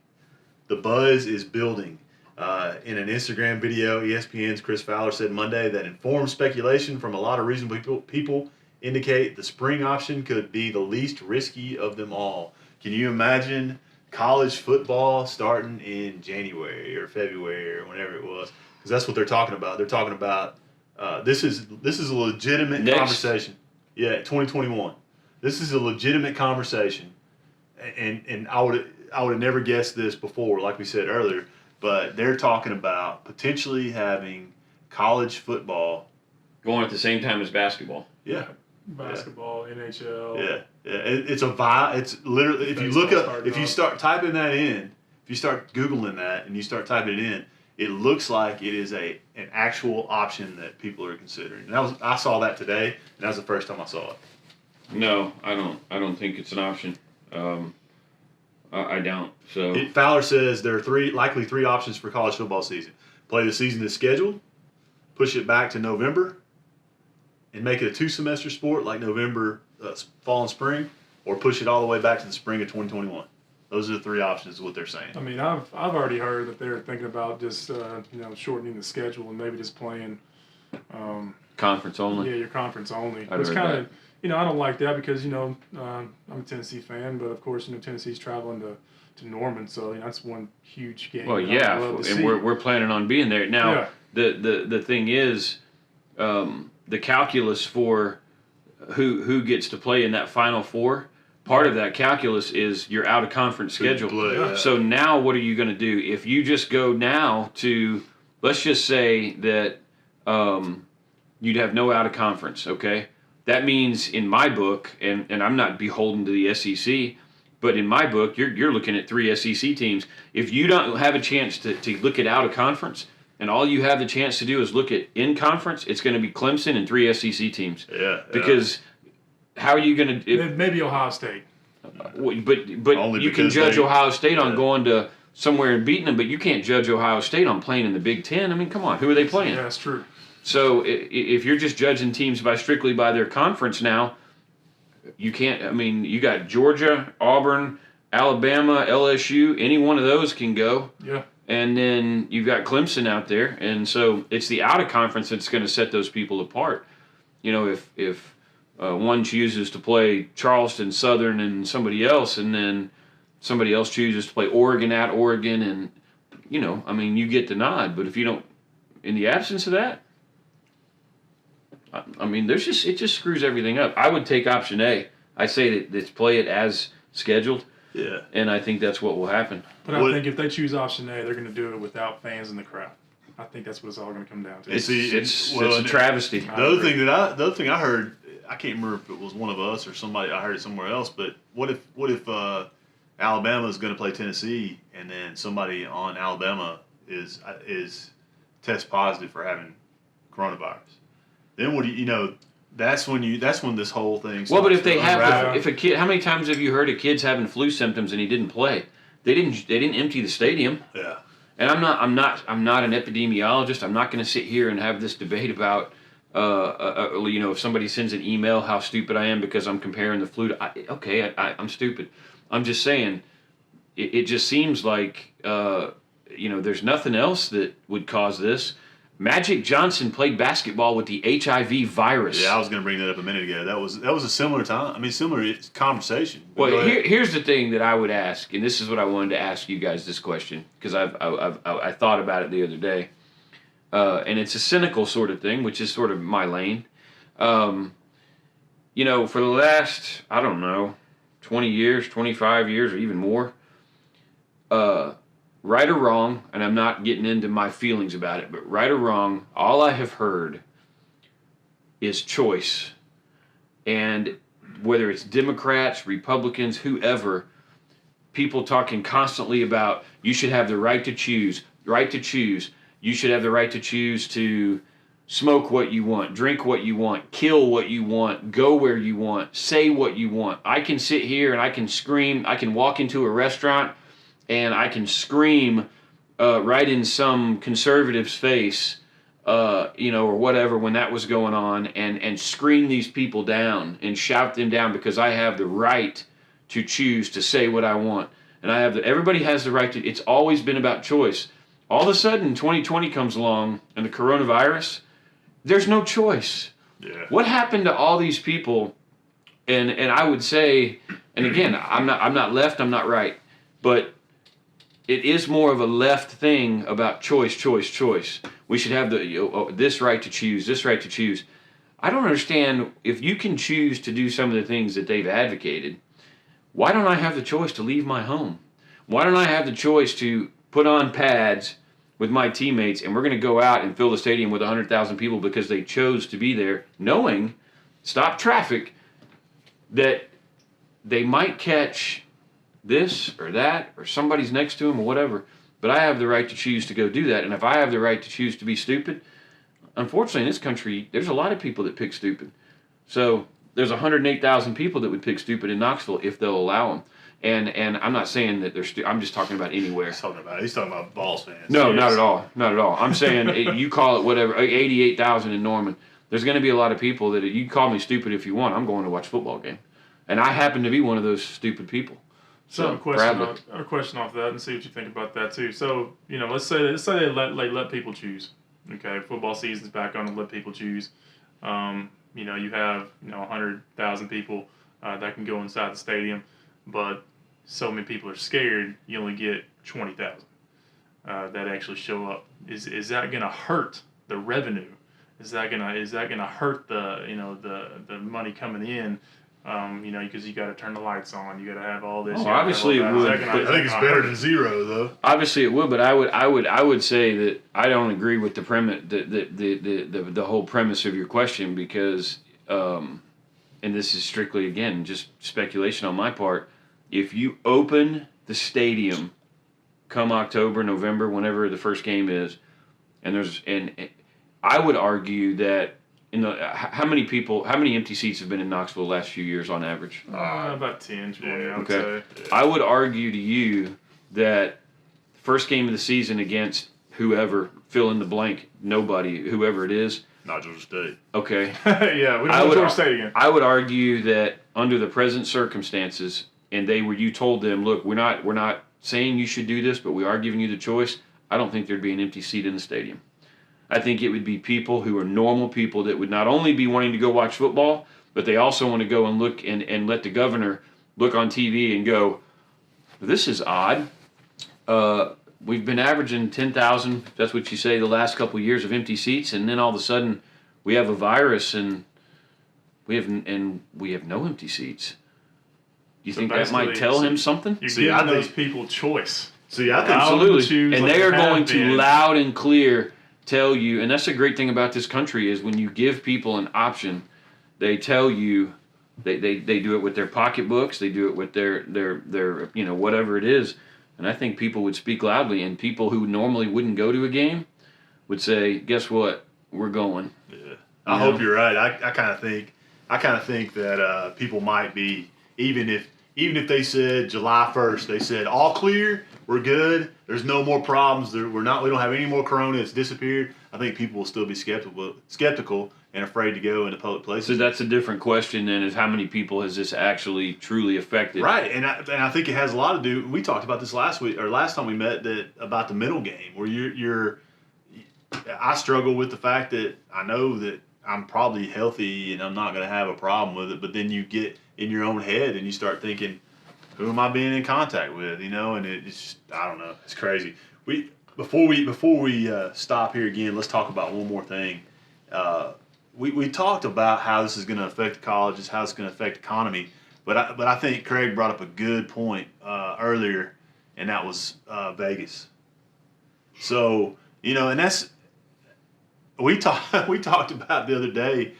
The buzz is building. In an Instagram video, ESPN's Chris Fowler said Monday that informed speculation from a lot of reasonable people indicate the spring option could be the least risky of them all. Can you imagine college football starting in January or February or whenever it was? Because that's what they're talking about. They're talking about this is a legitimate conversation. Yeah, 2021. This is a legitimate conversation, and I would have never guessed this before, like we said earlier. But they're talking about potentially having college football going at the same time as basketball. Yeah. Basketball, NHL. Yeah. It's literally, if you look up, if you start typing that in, if you start Googling that and you start typing it in, it looks like it is an actual option that people are considering. And I saw that today, and that was the first time I saw it. No, I don't think it's an option. I don't. So Fowler says there are likely three options for college football season: play the season as scheduled, push it back to November, and make it a 2-semester sport like November, fall and spring, or push it all the way back to the spring of 2021. Those are the three options, is what they're saying. I mean, I've already heard that they're thinking about just shortening the schedule and maybe just playing conference only. Yeah, your conference only. It's kind of, I don't like that because I'm a Tennessee fan, but of course Tennessee's traveling to Norman, so that's one huge game. Well, yeah, and we're planning on being there. Now, the thing is, the calculus for who gets to play in that Final Four. Part of that calculus is your out-of-conference schedule. So now what are you going to do? If you just go now to, let's just say that you'd have no out-of-conference, okay? That means in my book, and I'm not beholden to the SEC, But in my book, you're looking at 3 SEC teams. If you don't have a chance to look at out of conference, and all you have the chance to do is look at in conference, it's going to be Clemson and 3 SEC teams. Yeah. Because how are you going to? Maybe Ohio State. But Only you can because judge they- Ohio State on going to somewhere and beating them, but you can't judge Ohio State on playing in the Big Ten. I mean, come on, who are they playing? Yeah, that's true. So if you're just judging teams strictly by their conference now, you can't. I mean, you got Georgia, Auburn, Alabama, LSU. Any one of those can go. Yeah. And then you've got Clemson out there, and so it's the out of conference that's going to set those people apart. You know, if one chooses to play Charleston Southern and somebody else, and then somebody else chooses to play Oregon at Oregon, and I mean, you get the nod. But if you don't, in the absence of that, I mean, it just screws everything up. I would take option A. I say that let's play it as scheduled. Yeah. And I think that's what will happen. But I think if they choose option A, they're going to do it without fans in the crowd. I think that's what it's all going to come down to. It's a travesty. The other thing I heard, I can't remember if it was one of us or somebody. I heard it somewhere else. But what if Alabama is going to play Tennessee, and then somebody on Alabama is test positive for having coronavirus? Then what do you know? That's when this whole thing. Well, but if they unravel. if a kid, how many times have you heard of kids having flu symptoms and he didn't play? They didn't empty the stadium. Yeah. And I'm not an epidemiologist. I'm not going to sit here and have this debate about if somebody sends an email how stupid I am because I'm comparing the flu to I'm stupid. I'm just saying it just seems like there's nothing else that would cause this. Magic Johnson played basketball with the HIV virus. Yeah, I was going to bring that up a minute ago. That was a similar time. I mean, similar conversation. Well, here's the thing that I would ask, and this is what I wanted to ask you guys this question because I thought about it the other day, and it's a cynical sort of thing, which is sort of my lane. For the last 20 years, 25 years, or even more. Right or wrong, and I'm not getting into my feelings about it, but right or wrong, all I have heard is choice. And whether it's Democrats, Republicans, whoever, people talking constantly about you should have the right to choose. You should have the right to choose to smoke what you want, drink what you want, kill what you want, go where you want, say what you want. I can sit here and I can scream. I can walk into a restaurant and I can scream right in some conservative's face, or whatever when that was going on, and scream these people down and shout them down because I have the right to choose to say what I want. And everybody has the right to, it's always been about choice. All of a sudden, 2020 comes along and the coronavirus, there's no choice. Yeah. What happened to all these people? And I would say, and again, I'm not left, I'm not right, but it is more of a left thing about choice. We should have this right to choose, I don't understand, if you can choose to do some of the things that they've advocated, why don't I have the choice to leave my home? Why don't I have the choice to put on pads with my teammates and we're going to go out and fill the stadium with 100,000 people because they chose to be there, knowing, stop traffic, that they might catch this or that, or somebody's next to him or whatever, but I have the right to choose to go do that. And if I have the right to choose to be stupid, unfortunately in this country, there's a lot of people that pick stupid. So there's 108,000 people that would pick stupid in Knoxville if they'll allow them. And I'm not saying that they're I'm just talking about anywhere. He's talking about Vols fans. No, Yes. not at all. I'm saying you call it whatever, 88,000 in Norman. There's going to be a lot of people that you call me stupid if you want. I'm going to watch a football game. And I happen to be one of those stupid people. So a question off that, and see what you think about that too. So let's say they let people choose. Okay, football season's back on, and let people choose. You have 100,000 people that can go inside the stadium, but so many people are scared. You only get 20,000 that actually show up. Is that going to hurt the revenue? Is that gonna hurt the money coming in? Because you got to turn the lights on, you got to have all this. Obviously it would. I think it's better than zero, though. Obviously it would, but I would say that I don't agree with the premise, the whole premise of your question, because, and this is strictly again just speculation on my part. if you open the stadium come October, November, whenever the first game is, and I would argue that how many empty seats have been in Knoxville the last few years on average? About 10, 20, I would Okay. say. I would argue to you that first game of the season against whoever, fill in the blank, nobody, whoever it is. Not Georgia State. Okay. Yeah, we don't want Georgia State again. I would argue that under the present circumstances, and you told them, look, we're not saying you should do this, but we are giving you the choice. I don't think there'd be an empty seat in the stadium. I think it would be people who are normal people that would not only be wanting to go watch football, but they also want to go and look and let the governor look on TV and go, this is odd. We've been averaging 10,000, that's what you say, the last couple of years of empty seats, and then all of a sudden we have a virus and we have no empty seats. Do you think that might tell him something? You're giving those people choice. See, I think absolutely, and they are going to loud and clear tell you, and that's the great thing about this country is when you give people an option, they tell you they do it with their pocketbooks, they do it with their whatever it is, and I think people would speak loudly, and people who normally wouldn't go to a game would say, guess what, we're going. Yeah, I hope you're right. I kind of think that people might be even if they said July 1st, they said all clear. We're good. There's no more problems. We don't have any more corona. It's disappeared. I think people will still be skeptical and afraid to go into public places. So that's a different question then, is how many people has this actually truly affected? Right, and I think it has a lot to do. We talked about this last time we met about the middle game where I struggle with the fact that I know that I'm probably healthy and I'm not going to have a problem with it, but then you get in your own head and you start thinking, who am I being in contact with? And it's I don't know. It's crazy. Before we stop here again, let's talk about one more thing. We talked about how this is going to affect the colleges, how it's going to affect the economy, but I think Craig brought up a good point earlier, and that was Vegas. So and that's we talked about the other day.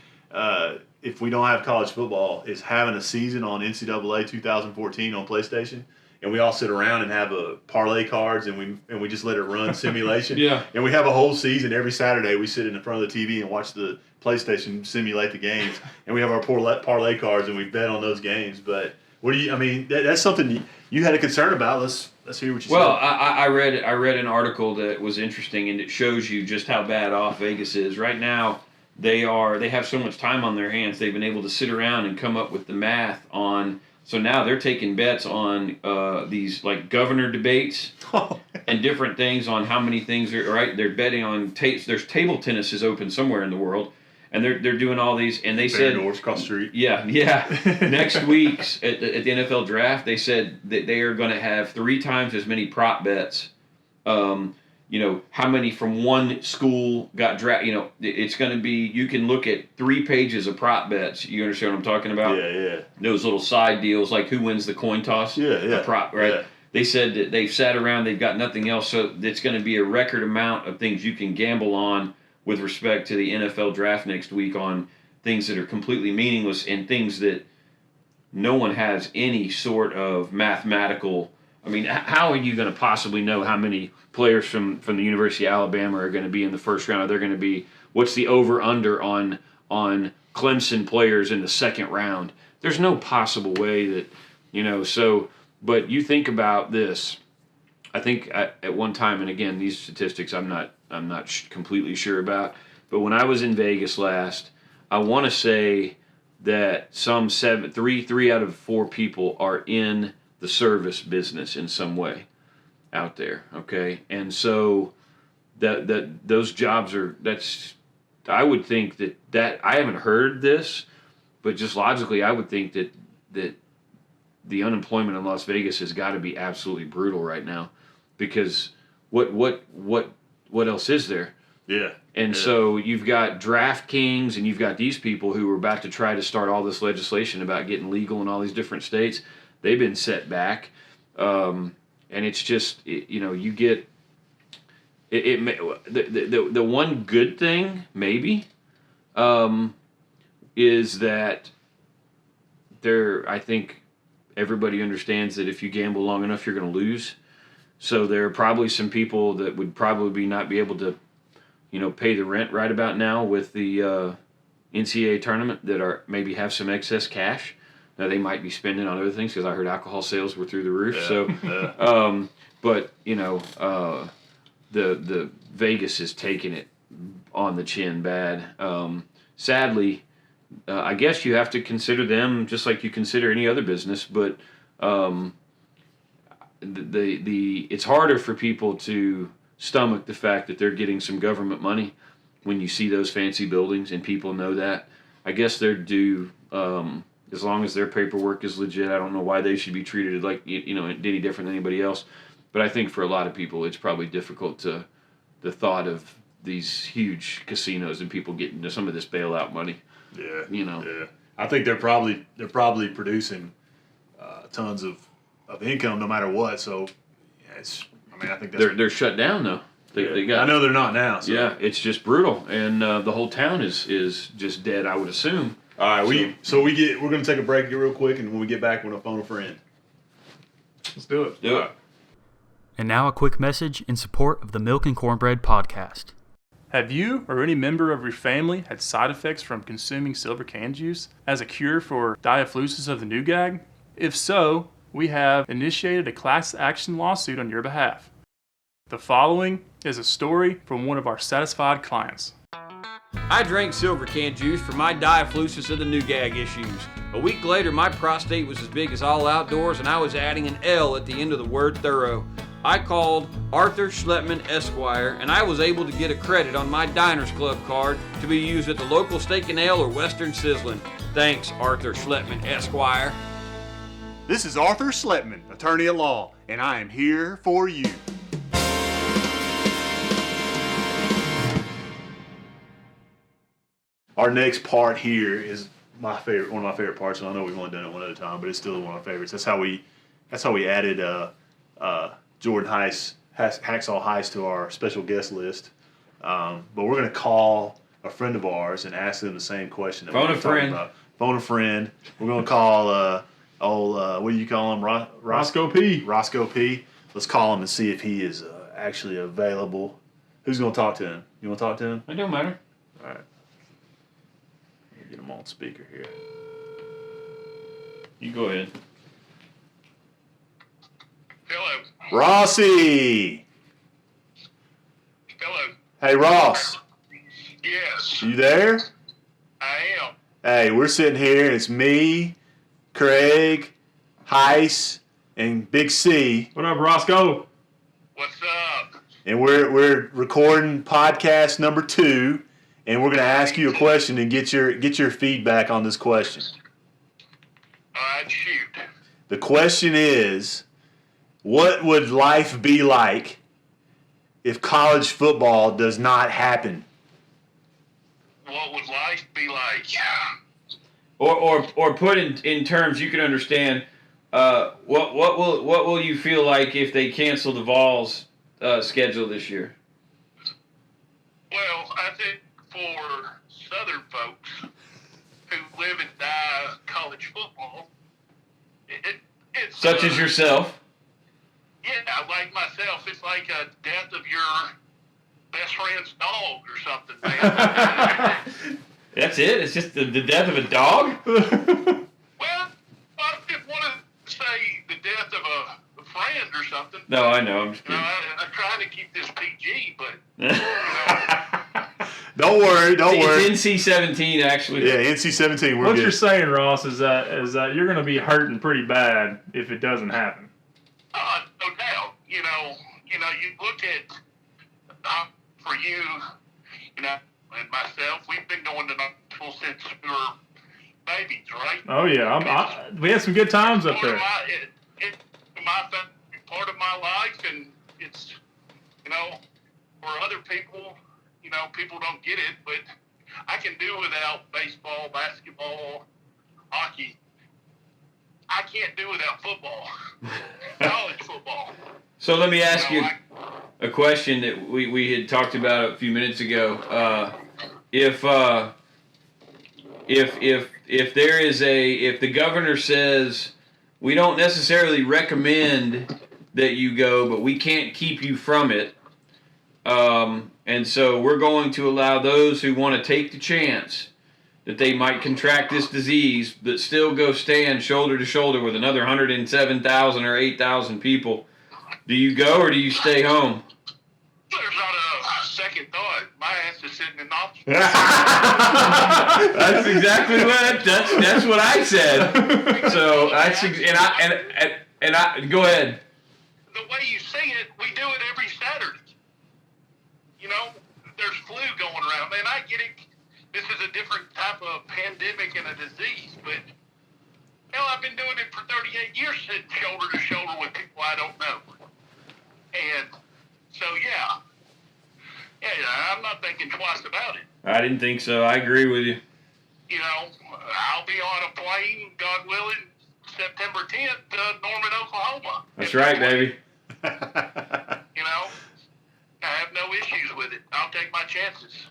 If we don't have college football, is having a season on NCAA 2014 on PlayStation, and we all sit around and have a parlay cards, and we just let it run simulation. Yeah. And we have a whole season every Saturday. We sit in front of the TV and watch the PlayStation simulate the games, and we have our parlay cards and we bet on those games. But what do you? I mean, that's something you had a concern about. Let's hear what you Well, said. I read an article that was interesting, and it shows you just how bad off Vegas is right now. They have so much time on their hands. They've been able to sit around and come up with the math on. So now they're taking bets on these like governor debates and different things on how many things are right. They're betting on there's table tennis is open somewhere in the world, and they're doing all these. And they said North across the street. Yeah. Next week's at the NFL draft, they said that they are going to have 3 times as many prop bets. How many from one school got drafted. It's going to be, you can look at 3 pages of prop bets. You understand what I'm talking about? Yeah. Those little side deals, like who wins the coin toss? Yeah. The prop, right? Yeah. They said that they've sat around, they've got nothing else, so it's going to be a record amount of things you can gamble on with respect to the NFL draft next week on things that are completely meaningless and things that no one has any sort of mathematical. I mean, how are you going to possibly know how many players from the University of Alabama are going to be in the first round? Are there going to be, what's the over-under on Clemson players in the second round? There's no possible way that, but you think about this. I think at one time, and again, these statistics I'm not completely sure about, but when I was in Vegas last, I want to say that three out of 4 people are in the service business in some way out there, okay? And so that those jobs I would think that I haven't heard this, but just logically I would think that the unemployment in Las Vegas has got to be absolutely brutal right now, because what else is there? Yeah. And so you've got DraftKings and you've got these people who are about to try to start all this legislation about getting legal in all these different states. They've been set back, and it's just you get the one good thing maybe is that I think everybody understands that if you gamble long enough, you're going to lose. So there are probably some people that would probably not be able to, pay the rent right about now with the NCAA tournament that are maybe have some excess cash. Now they might be spending on other things because I heard alcohol sales were through the roof. Yeah. But the Vegas is taking it on the chin bad. Sadly, I guess you have to consider them just like you consider any other business, but it's harder for people to stomach the fact that they're getting some government money when you see those fancy buildings and people know that. I guess they're due, as long as their paperwork is legit. I don't know why they should be treated like any different than anybody else. But I think for a lot of people, it's probably difficult to the thought of these huge casinos and people getting some of this bailout money. Yeah. Yeah. I think they're probably producing tons of income no matter what. So, I think that's they're shut down though. They got. I know they're not now. So. Yeah, it's just brutal, and the whole town is just dead. I would assume. All right, we're going to take a break real quick, and when we get back, we're going to phone a friend. Let's do it. Do it. And now a quick message in support of the Milk and Cornbread podcast. Have you or any member of your family had side effects from consuming silver can juice as a cure for diaphoresis of the new gag? If so, we have initiated a class action lawsuit on your behalf. The following is a story from one of our satisfied clients. I drank silver can juice for my diaphoresis of the new gag issues. A week later, my prostate was as big as all outdoors, and I was adding an L at the end of the word thorough. I called Arthur Schlettman Esquire, and I was able to get a credit on my Diners Club card to be used at the local Steak and Ale or Western Sizzlin'. Thanks, Arthur Schlettman Esquire. This is Arthur Schlettman, attorney at law, and I am here for you. Our next part here is one of my favorite parts, and I know we've only done it one at a time, but it's still one of my favorites. That's how we added Jordan Heiss, Hacksaw Heiss to our special guest list. But we're going to call a friend of ours and ask them the same question. Phone a friend. Phone a friend. We're going to call what do you call him? Roscoe P. Roscoe P. Let's call him and see if he is actually available. Who's going to talk to him? You want to talk to him? It don't matter. All right. Get him on speaker here. You go ahead. Hello. Rossi! Hello. Hey, Ross. Yes, You there? I am. Hey, we're sitting here, and it's me, Craig, Heiss, and Big C, What up, Roscoe? What's up? and we're recording podcast number 2, and we're going to ask you a question and get your feedback on this question. All right, shoot. The question is, what would life be like if college football does not happen? What would life be like? Or put in terms you can understand. What will you feel like if they cancel the Vols schedule this year? Well, I think for Southern folks who live and die college football, it's Such as yourself. Yeah, like myself, it's like a death of your best friend's dog or something, man. That's it? It's just the death of a dog? Well, I didn't want to say the death of a friend or something. No, I know. I'm just You know, kidding. I'm trying to keep this PG, but you know, Don't worry. It's NC-17, actually. Yeah, NC-17. We're What good. you're saying, Ross, is that you're going to be hurting pretty bad if it doesn't happen. no doubt. You know, you look at for you, you know, and myself. We've been going to Knoxville since we were babies, right? Oh yeah, we had some good times up there. It's part of my life, and it's, you know, for other people, you know, people don't get it, but I can do without baseball, basketball, hockey. I can't do without football, college football. So let me ask you know, a question that we had talked about a few minutes ago. If there is if the governor says we don't necessarily recommend that you go, but we can't keep you from it. And so we're going to allow those who want to take the chance that they might contract this disease, but still go stand shoulder to shoulder with another 107,000 or 8,000 people. Do you go or do you stay home? There's not a second thought. My ass is sitting in the office. That's exactly that's what I said. So and I go ahead. The way you see it, we do it every Saturday. You know, there's flu going around, and I get it. This is a different type of pandemic and a disease, but hell, I've been doing it for 38 years, sitting shoulder to shoulder with people I don't know. And so, yeah, I'm not thinking twice about it. I didn't think so. I agree with you. You know, I'll be on a plane, God willing, September 10th to Norman, Oklahoma. That's right, baby. You know, I have no issues with it. I'll take my chances.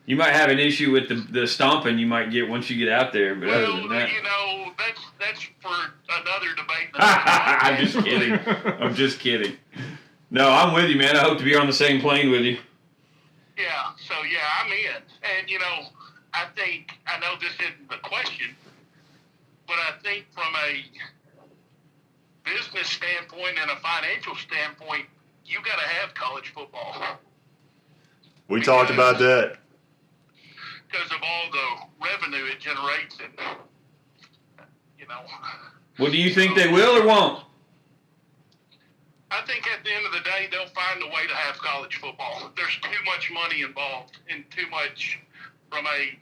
You might have an issue with the stomping you might get once you get out there, but other than that, you know, that's for another debate. I'm just kidding. No, I'm with you, man. I hope to be on the same plane with you. Yeah, so yeah, I'm in. And, you know, I know this isn't the question, but I think from a business standpoint and a financial standpoint, you got to have college football. We talked about that. Because of all the revenue it generates and, you know. Well, do you think they will or won't? I think at the end of the day, they'll find a way to have college football. There's too much money involved and too much from a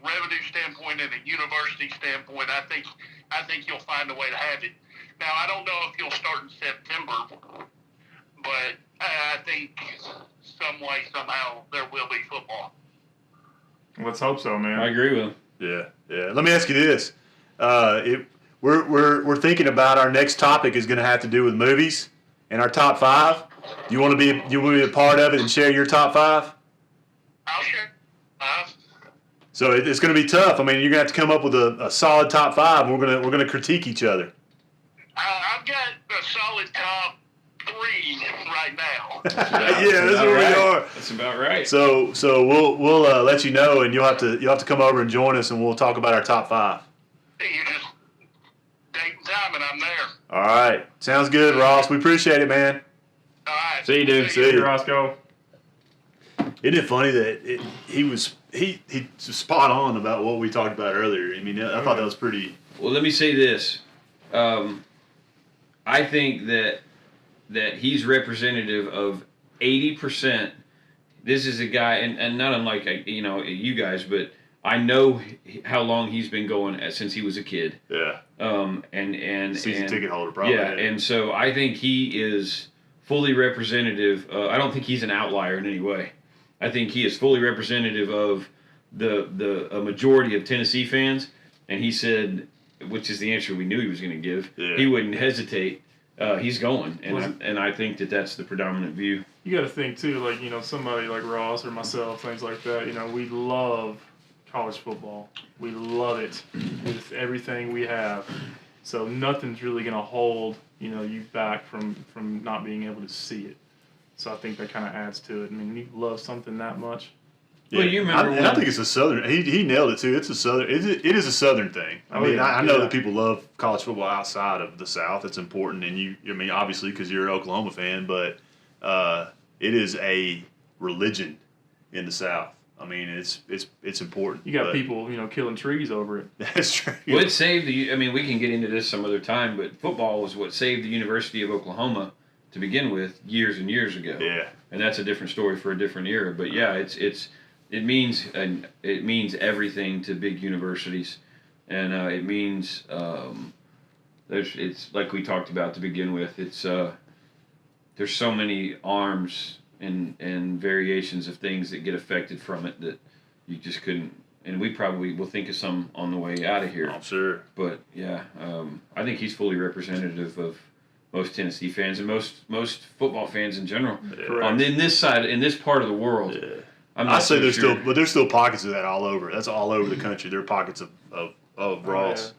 revenue standpoint and a university standpoint. I think you'll find a way to have it. Now, I don't know if you'll start in September, but I think some way, somehow, there will be football. Let's hope so, man. I agree with him. Yeah. Let me ask you this: we're thinking about our next topic is going to have to do with movies and our top 5. Do you want to be a part of it and share your top 5? I'll share 5. So it's going to be tough. I mean, you're going to have to come up with a solid top 5. And we're going to critique each other. I've got a solid top 3 right now. Yeah, that's where we are. That's about right. So we'll let you know, and you'll have to come over and join us, and we'll talk about our top 5. You just date and time, and I'm there. All right, sounds good, Ross. We appreciate it, man. All right. See you, dude. See you. Roscoe. Isn't it funny that he was spot on about what we talked about earlier? I mean, I thought that was pretty. Well, let me say this. I think that he's representative of 80%. This is a guy, and not unlike you guys, but I know how long he's been going since he was a kid. Yeah. And season ticket holder, probably. Yeah, and so I think he is fully representative. I don't think he's an outlier in any way. I think he is fully representative of a majority of Tennessee fans. And he said, which is the answer we knew he was going to give. Yeah. He wouldn't hesitate. He's going, and I think that's the predominant view. You got to think too, like somebody like Ross or myself, things like that. We love college football. We love it with everything we have. So nothing's really gonna hold you back from not being able to see it. So I think that kind of adds to it. I mean, you love something that much. Yeah. Well, you remember I think it's a southern. He nailed it too. It's a southern. It is a southern thing. I know that people love college football outside of the South. It's important, and obviously because you're an Oklahoma fan, but it is a religion in the South. I mean, it's important. You got people killing trees over it. That's true. Well, it saved the. I mean, we can get into this some other time, but football was what saved the University of Oklahoma to begin with years and years ago. Yeah. And that's a different story for a different era. But yeah, it means everything to big universities, and it means it's like we talked about to begin with. It's there's so many arms and variations of things that get affected from it that you just couldn't. And we probably will think of some on the way out of here. I'm sure. But yeah, I think he's fully representative of most Tennessee fans and most football fans in general. Yeah. In this part of the world. Yeah. I say there's still pockets of that all over. That's all over the country. There are pockets of of Ross.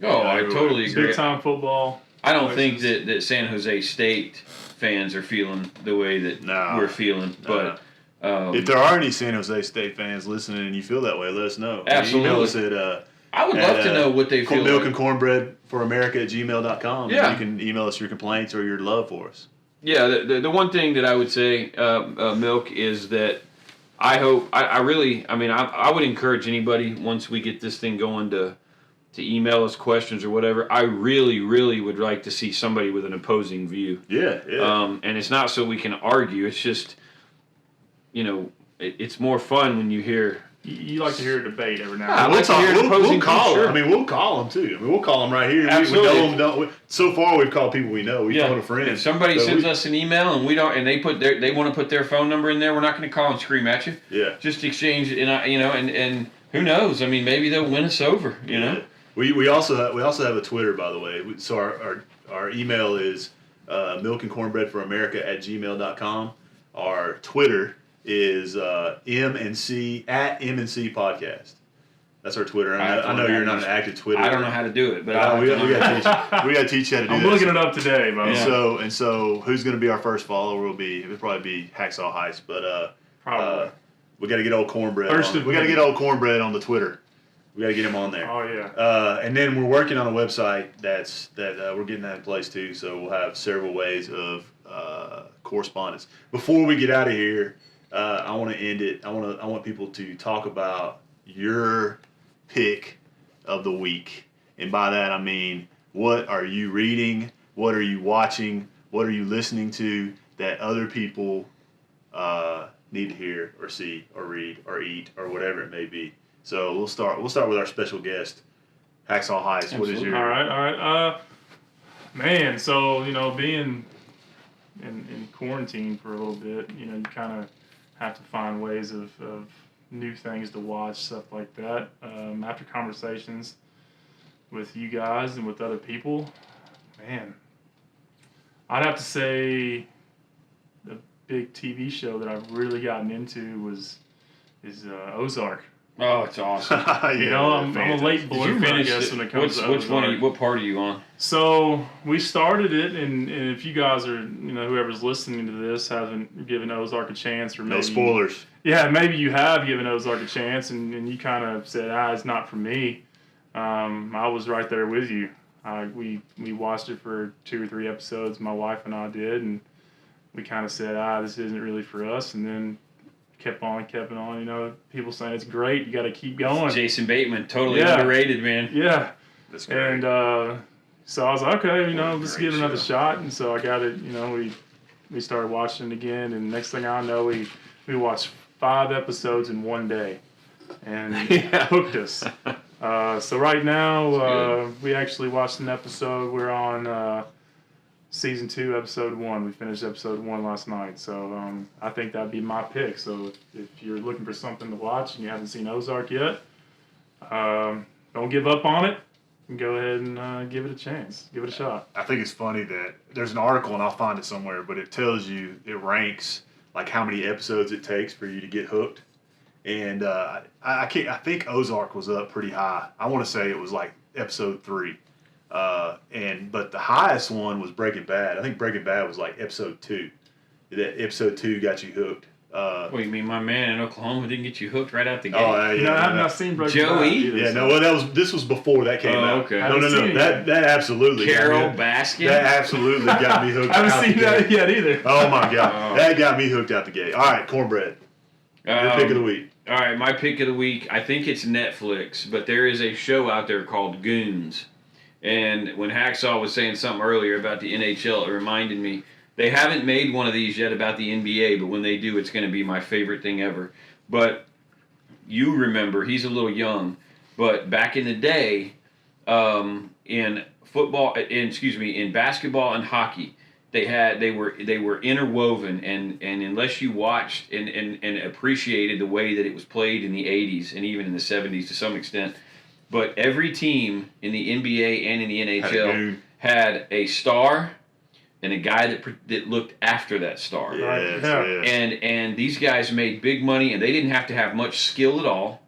Oh, I totally agree. Big time football. I don't think that San Jose State fans are feeling the way that we're feeling. But if there are any San Jose State fans listening and you feel that way, let us know. Absolutely. Email us at I would love to know what they feel milk like. and cornbread for America at gmail.com. Yeah. You can email us your complaints or your love for us. Yeah, the one thing that I would say, Milk, is that I hope, I would encourage anybody, once we get this thing going, to email us questions or whatever. I really, really would like to see somebody with an opposing view. Yeah. And it's not so we can argue. It's just, it's more fun when you hear. You like to hear a debate every now I and like to hear an opposing we'll call view, them. sure. We'll call them too. We'll call them right here. Absolutely. We know them. So far, we've called people we know. We've told a friend. If somebody sends us an email and we don't, and they want to put their phone number in there, we're not going to call and scream at you. Yeah. Just exchange, and who knows? I mean, maybe they'll win us over. You know. We also have a Twitter, by the way. So our email is milkandcornbreadforamerica@gmail.com. Our Twitter is MNC podcast. That's our Twitter. I know you're not an active Twitter. I don't know how to do it, but we got to teach you how to do I'm that. looking it up today, by the way. And so who's going to be our first follower will probably be Hacksaw Heist, but Probably. we got to get old Cornbread. First We got to get old Cornbread on the Twitter. We got to get him on there. Oh yeah. And then we're working on a website that we're getting that in place too. So we'll have several ways of correspondence. Before we get out of here, I want to end it. I want people to talk about your pick of the week, and by that I mean, what are you reading? What are you watching? What are you listening to that other people need to hear or see or read or eat or whatever it may be? So we'll start with our special guest, Hacksaw Heist. What is your? All right. Man, so being in quarantine for a little bit, you kind of have to find ways of new things to watch, stuff like that. After conversations with you guys and with other people, man, I'd have to say the big TV show that I've really gotten into is Ozark. Oh, it's awesome. I'm a late bloomer, I guess, when it comes to Ozark. What part are you on? So we started it, and if you guys are, whoever's listening to this hasn't given Ozark a chance, or maybe No spoilers. Yeah, maybe you have given Ozark a chance, and you kind of said, it's not for me. I was right there with you. We watched it for 2 or 3 episodes, my wife and I did, and we kind of said, this isn't really for us, and then kept on. People saying it's great, you got to keep going. Jason Bateman, totally underrated, man. Yeah. That's great. And so I was like, okay, let's give it another shot. And so I got it, we started watching it again, and next thing I know, we watched 5 episodes in one day, and hooked us. So right now, we actually watched an episode. We're on season 2, episode 1. We finished episode 1 last night. So I think that'd be my pick. So if you're looking for something to watch and you haven't seen Ozark yet, don't give up on it. Go ahead and give it a chance. Give it a shot. I think it's funny that there's an article, and I'll find it somewhere, but it tells you, it ranks like how many episodes it takes for you to get hooked. And I think Ozark was up pretty high. I want to say it was like episode 3. But the highest one was Breaking Bad. I think Breaking Bad was like episode 2. That episode 2 got you hooked. What, you mean my man in Oklahoma didn't get you hooked right out the gate? Oh, yeah. I have not seen Breaking Joey? Bad either, Yeah, so. no, this was before that came out. Okay. No. That absolutely. Carol got me, Baskin? that absolutely got me hooked. I haven't out seen the that gate. yet either. Oh my God, That got me hooked out the gate. All right, Cornbread. Your pick of the week. All right, my pick of the week, I think it's Netflix, but there is a show out there called Goons. And when Hacksaw was saying something earlier about the NHL, it reminded me, they haven't made one of these yet about the NBA, but when they do, it's going to be my favorite thing ever. But you remember, he's a little young, but back in the day, in basketball and hockey, they were interwoven, and unless you watched and appreciated the way that it was played in the 80s and even in the 70s to some extent, but every team in the NBA and in the NHL had a star and a guy that looked after that star. Yes. And these guys made big money, and they didn't have to have much skill at all,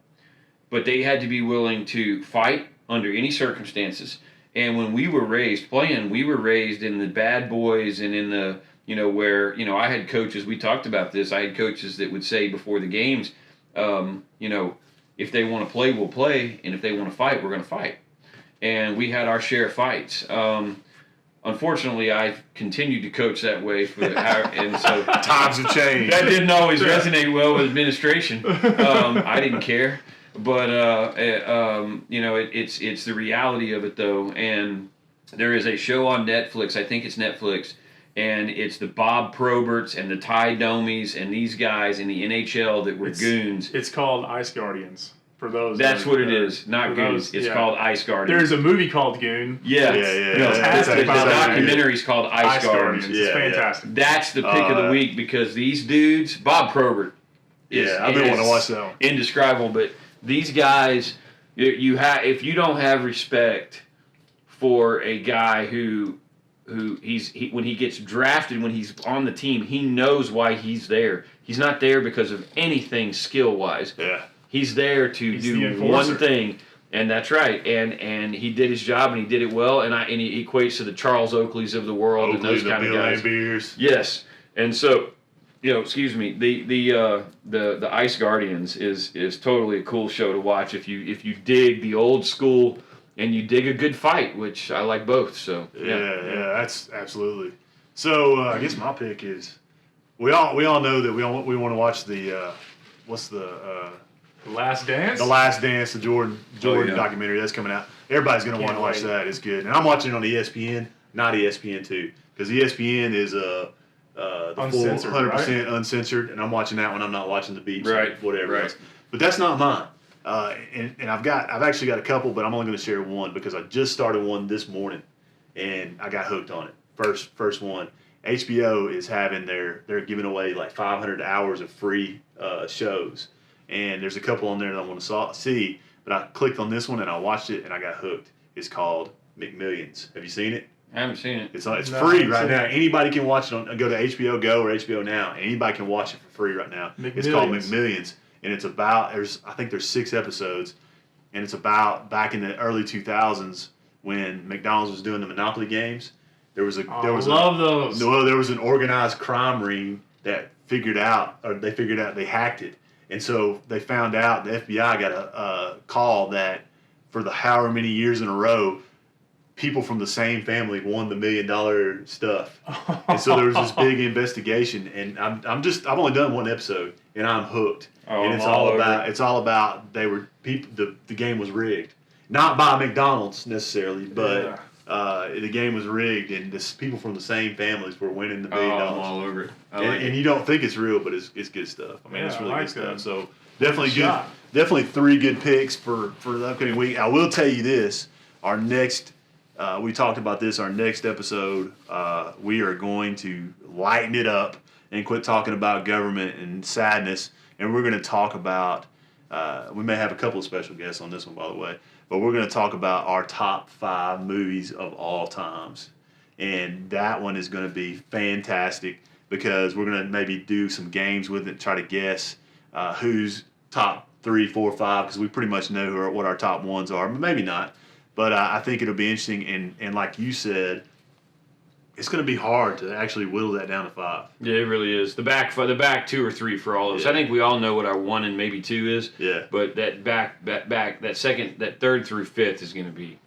but they had to be willing to fight under any circumstances. And when we were raised playing, we were raised in the bad boys and in the, where, I had coaches, we talked about this, I had coaches that would say before the games, if they want to play, we'll play, and if they want to fight, we're going to fight. And we had our share of fights. Unfortunately, I've continued to coach that way and so Times have changed. that didn't always resonate well with administration. I didn't care. But it's the reality of it though, and there is a show on Netflix. I think it's Netflix, and it's the Bob Proberts and the Ty Domies and these guys in the NHL that were goons. It's called Ice Guardians. For those, that's what it is. Not goons. It's called Ice Guardians. There's a movie called Goon. Yeah. The documentary's called Ice Guardians. It's fantastic. That's the pick of the week because these dudes, Bob Probert, I've been wanting to watch that one. Indescribable, but. These guys, if you don't have respect for a guy who when he gets drafted, when he's on the team, he knows why he's there. He's not there because of anything skill-wise. Yeah. He's there to do one thing, and that's right. And he did his job, and he did it well. And he equates to the Charles Oakleys of the world and those kind of guys. Beers. Yes, and so. Excuse me. The Ice Guardians is totally a cool show to watch if you dig the old school and you dig a good fight, which I like both. So yeah, that's absolutely. So I guess my pick is we all know that we want to watch the Last Dance. The Last Dance, the Jordan documentary that's coming out. Everybody's gonna want to watch that. It's good, and I'm watching it on ESPN, not ESPN2, because ESPN is the uncensored, full 100% uncensored, and I'm watching that one. I'm not watching the beats, whatever else. But that's not mine. And I've actually got a couple, but I'm only going to share one because I just started one this morning, and I got hooked on it. First one. HBO is having they're giving away like 500 hours of free shows, and there's a couple on there that I want to see. But I clicked on this one and I watched it and I got hooked. It's called McMillions. Have you seen it? I haven't seen it. It's free right now. Anybody can watch it. Go to HBO Go or HBO Now. Anybody can watch it for free right now. It's called McMillions, and it's about I think there's 6 episodes, and it's about back in the early 2000s when McDonald's was doing the Monopoly games. There was an organized crime ring that they hacked it, and so they found out the FBI got a call that for the however many years in a row, people from the same family won the $1 million stuff, and so there was this big investigation. And I've only done one episode, and I'm hooked. And it's all about the game was rigged, not by McDonald's necessarily, but the game was rigged, and people from the same families were winning the $1 billion. I'm all over it. And you don't think it's real, but it's good stuff. I mean, it's really good stuff. So definitely 3 good picks for the upcoming week. I will tell you this: our next. We talked about this. Our next episode, we are going to lighten it up and quit talking about government and sadness, and we're going to talk about. We may have a couple of special guests on this one, by the way, but we're going to talk about our top 5 movies of all times, and that one is going to be fantastic because we're going to maybe do some games with it, try to guess who's top 3, 4, 5, because we pretty much know what our top ones are, but maybe not. But I think it'll be interesting, and like you said, it's going to be hard to actually whittle that down to 5. Yeah, it really is. The back 2 or 3 for all of us. I think we all know what our 1 and maybe 2 is. Yeah. But that that second, that 3rd through 5th is going to be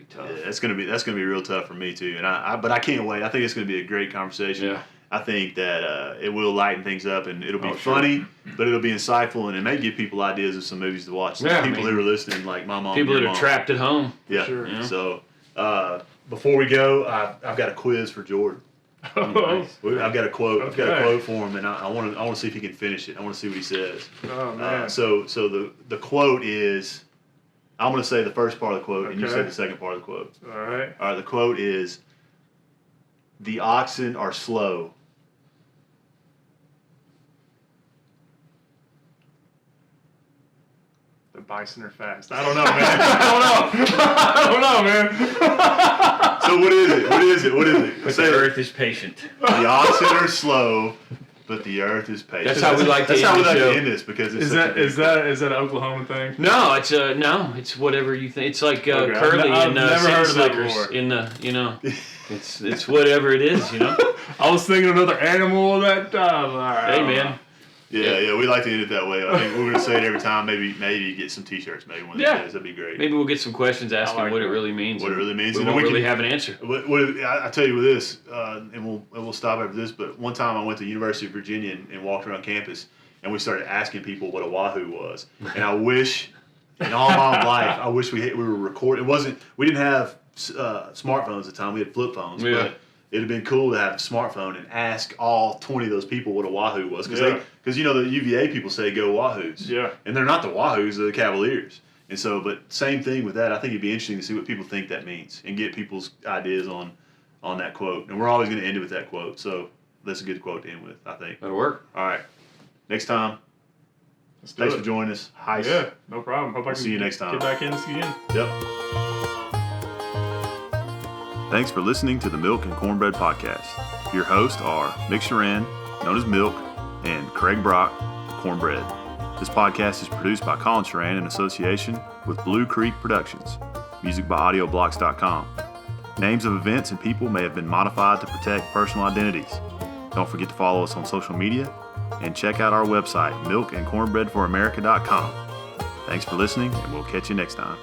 tough. Yeah, that's going to be real tough for me too. And but I can't wait. I think it's going to be a great conversation. Yeah. I think that it will lighten things up, and it'll be funny, but it'll be insightful, and it may give people ideas of some movies to watch. Yeah, people who are listening, like my mom. People that are trapped at home. Yeah. Sure. Yeah. So before we go, I've got a quiz for Jordan. Nice. I've got a quote. Okay. I've got a quote for him, and I want to see if he can finish it. I want to see what he says. Oh man. So the quote is, I'm going to say the first part of the quote, and you say the second part of the quote. All right. All right. The quote is, "The oxen are slow. The bison are fast." I don't know, man. I don't know, man. So what is it? What is it? But the earth is patient. The oxen are slow. but the earth is patient. That's how we like to That's how we end the like show. to end this because it's Is such a that big is that an Oklahoma thing? No, it's whatever you think. It's like Okay. Curly I've and never City heard of that Slickers before. in the it's whatever it is, I was thinking another animal at that time. All right, Hey man, Yeah, we like to end it that way. I think we're gonna say it every time. Maybe get some T-shirts. Maybe one of these Yeah. days. That'd be great. maybe we'll get some questions asking like what it that. really means. What it really means. We You know, won't we really can- have an answer. I tell you with this, and we'll stop after this. But one time I went to University of Virginia and walked around campus, and we started asking people what a wahoo was. And I wish, in all my life, I wish we were recording. We didn't have smartphones at the time. We had flip phones. Yeah. But it'd have been cool to have a smartphone and ask all 20 of those people what a wahoo was, because the UVA people say go Wahoos. Yeah. And they're not the Wahoos, they're the Cavaliers. And so, but same thing with that. I think it'd be interesting to see what people think that means and get people's ideas on that quote. And we're always going to end it with that quote. So that's a good quote to end with, I think. That'll work. All right. Next time. Let's do Thanks it. for joining us. Heist. Yeah, no problem. Hope I can see you next time. Get back in this again. Yep. Thanks for listening to the Milk and Cornbread Podcast. Your hosts are Mick Shuran, known as Milk, and Craig Brock, Cornbread. This podcast is produced by Colin Shuran in association with Blue Creek Productions. Music by AudioBlocks.com. Names of events and people may have been modified to protect personal identities. Don't forget to follow us on social media and check out our website, milkandcornbreadforamerica.com. Thanks for listening, and we'll catch you next time.